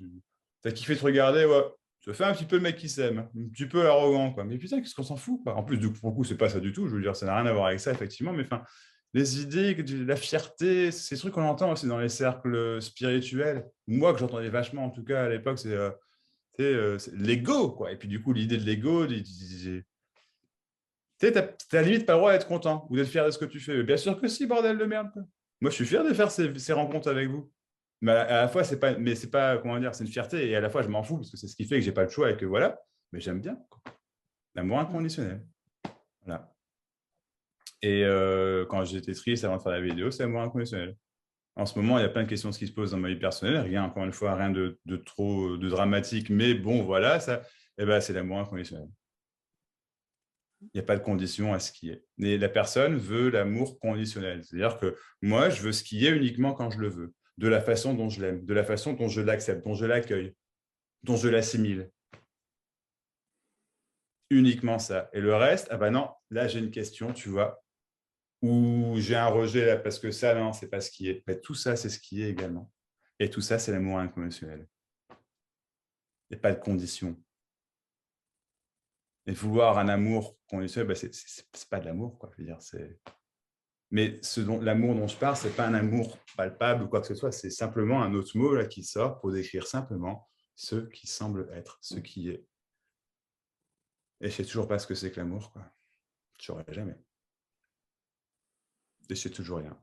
t'as kiffé te regarder, ouais. Ça fait un petit peu le mec qui s'aime, un petit peu arrogant, quoi. Mais putain, qu'est-ce qu'on s'en fout, quoi. En plus, pour le coup, c'est pas ça du tout. Je veux dire, ça n'a rien à voir avec ça, effectivement. Mais enfin, les idées, la fierté, c'est ces trucs qu'on entend aussi dans les cercles spirituels. Moi, que j'entendais vachement, en tout cas, à l'époque, c'est l'ego, quoi. Et puis, du coup, l'idée de l'ego, tu sais, t'as limite pas le droit d'être content ou d'être fier de ce que tu fais. Mais bien sûr que si, bordel de merde, quoi. Moi, je suis fier de faire ces rencontres avec vous. Mais à la fois, c'est pas, comment dire, c'est une fierté et à la fois, je m'en fous parce que c'est ce qui fait que j'ai pas le choix et que voilà. Mais j'aime bien, quoi. L'amour inconditionnel. Voilà. Et quand j'étais triste avant de faire la vidéo, c'est l'amour inconditionnel. En ce moment, il y a plein de questions qui se posent dans ma vie personnelle. Rien, encore une fois, rien de trop de dramatique. Mais bon, voilà, ça, eh ben, c'est l'amour inconditionnel. Il n'y a pas de condition à skier. Mais la personne veut l'amour conditionnel. C'est-à-dire que moi, je veux skier uniquement quand je le veux, de la façon dont je l'aime, de la façon dont je l'accepte, dont je l'accueille, dont je l'assimile. Uniquement ça. Et le reste, ah ben non, là j'ai une question, tu vois, ou j'ai un rejet là, parce que ça, non, c'est pas skier. Mais tout ça, c'est skier également. Et tout ça, c'est l'amour inconditionnel. Il n'y a pas de condition. Et vouloir un amour conditionnel, ben c'est pas de l'amour, quoi. Je veux dire, mais l'amour dont je parle, ce n'est pas un amour palpable ou quoi que ce soit, c'est simplement un autre mot là, qui sort pour décrire simplement ce qui semble être, ce qui est. Et je ne sais toujours pas ce que c'est que l'amour, quoi. Je ne saurais jamais. Et je sais toujours rien.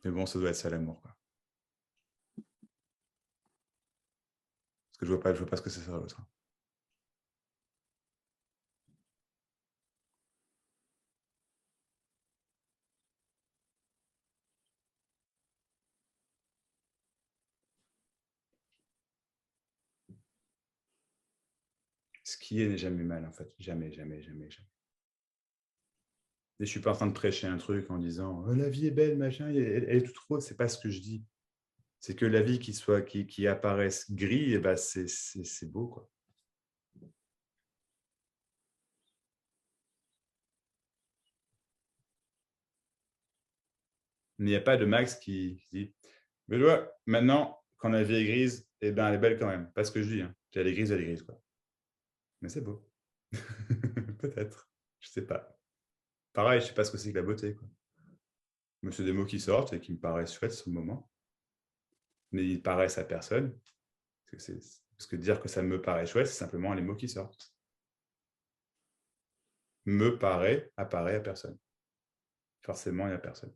Mais bon, ça doit être ça l'amour, quoi. Parce que je ne vois pas ce que c'est ça l'autre. Ce qui est n'est jamais mal, en fait. Jamais, jamais, jamais, jamais. Et je ne suis pas en train de prêcher un truc en disant la vie est belle, machin, elle est toute rose. Ce n'est pas ce que je dis. C'est que la vie qui apparaisse gris, et ben c'est beau, quoi. Mais il n'y a pas de Max qui dit Benoît, maintenant, quand la vie est grise, eh ben, elle est belle quand même. Pas ce que je dis. Hein. Elle est grise, quoi. Mais c'est beau. Peut-être. Je sais pas. Pareil, je sais pas ce que c'est que la beauté, quoi. Mais c'est des mots qui sortent et qui me paraissent chouettes sur le moment. Mais ils paraissent à personne. Parce que dire que ça me paraît chouette, c'est simplement les mots qui sortent. Me paraît, apparaît à personne. Forcément, il n'y a personne.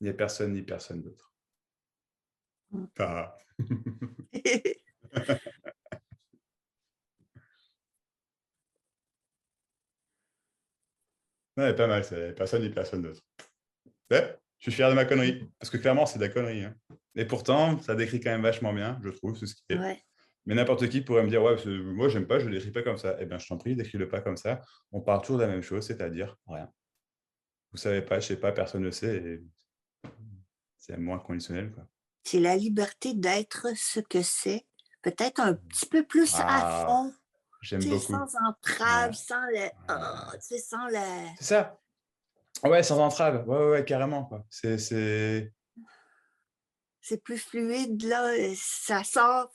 Il n'y a personne ni personne d'autre. Ah. Ouais, pas mal, c'est personne ni personne d'autre. Ouais, je suis fier de ma connerie, parce que clairement, c'est de la connerie. Hein. Et pourtant, ça décrit quand même vachement bien, je trouve, ce qui est. Ouais. Mais n'importe qui pourrait me dire, ouais, moi, j'aime pas, je ne le décris pas comme ça. Eh bien, je t'en prie, décris-le pas comme ça. On parle toujours de la même chose, c'est-à-dire rien. Vous savez pas, je sais pas, personne ne sait. Et c'est moins conditionnel, quoi. C'est la liberté d'être ce que c'est, peut-être un petit peu plus à fond. J'aime beaucoup. Sans entrave, sans le... sans le... C'est ça. Ouais, sans entrave. Ouais, carrément, quoi. C'est plus fluide, là. Ça sort.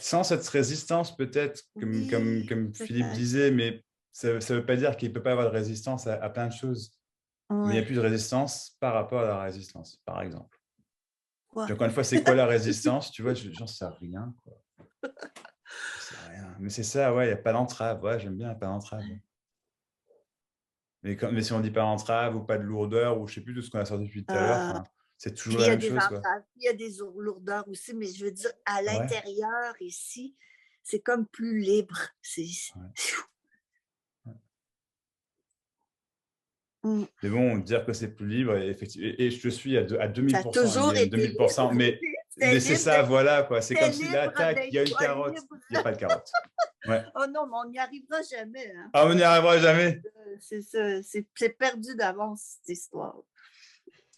Sans cette résistance, peut-être, comme Philippe disait, mais ça ne veut pas dire qu'il ne peut pas y avoir de résistance à plein de choses. Ouais. Mais il n'y a plus de résistance par rapport à la résistance, par exemple. Ouais. Encore une fois, c'est quoi la résistance? Tu vois, j'en sais rien, quoi. J'en sais rien. Mais c'est ça, ouais, il n'y a pas d'entrave. Ouais, j'aime bien, pas d'entrave. Mais si on dit pas d'entrave ou pas de lourdeur, ou je ne sais plus tout ce qu'on a sorti depuis tout à l'heure, c'est toujours la même chose. Il y a des lourdeurs aussi, mais je veux dire, à l'intérieur, ici, c'est comme plus libre. Mais bon, dire que c'est plus libre, effectivement, et je te suis à 2000%, toujours 2000%, mais c'est ça, voilà, quoi. C'est comme si l'attaque, il y a une carotte, il n'y a pas de carotte. Ouais. Oh non, mais on n'y arrivera jamais. Hein. Ah, on n'y arrivera jamais. C'est ça, c'est perdu d'avance, cette histoire.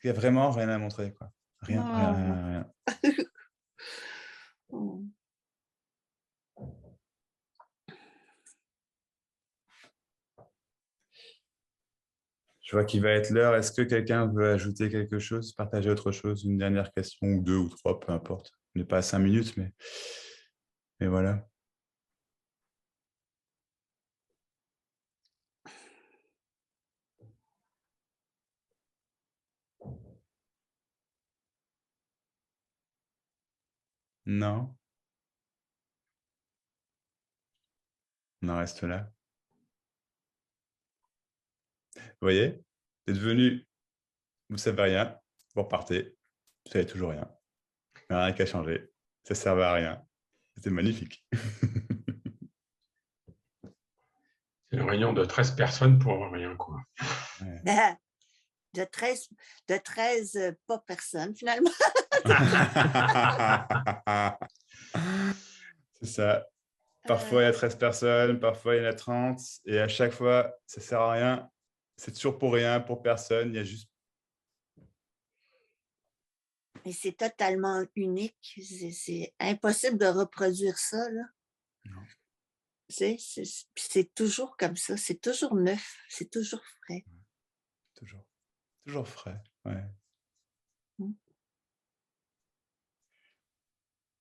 Il n'y a vraiment rien à montrer, quoi. Rien. Je vois qu'il va être l'heure. Est-ce que quelqu'un veut ajouter quelque chose, partager autre chose, une dernière question, ou 2 ou 3, peu importe. On n'est pas à 5 minutes, mais voilà. Non. On en reste là. Vous voyez, vous êtes venu, vous ne savez rien, vous repartez, vous ne savez toujours rien. Il n'y a rien qu'à changer. Ça ne servait à rien. C'était magnifique. C'est une réunion de 13 personnes pour rien, quoi. Ouais. De 13 pas personnes, finalement. C'est ça. Parfois, il y a 13 personnes, parfois, il y en a 30. Et à chaque fois, ça ne sert à rien. C'est toujours pour rien, pour personne. Il y a juste... Et c'est totalement unique. C'est impossible de reproduire ça, là. Non. C'est toujours comme ça. C'est toujours neuf. C'est toujours frais. Toujours. Toujours frais, ouais.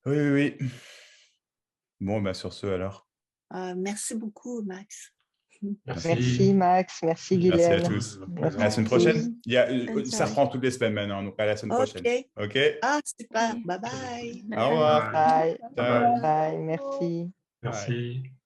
Oui. Bon, ben sur ce, alors. Merci beaucoup, Max. Merci, Max. Merci, Guylaine. Merci à tous. Merci. À la semaine prochaine. Ça prend toutes les semaines maintenant, donc à la semaine prochaine. OK. Ah, super. Bye-bye. Au revoir. Bye. Ciao. Bye. Merci. Merci.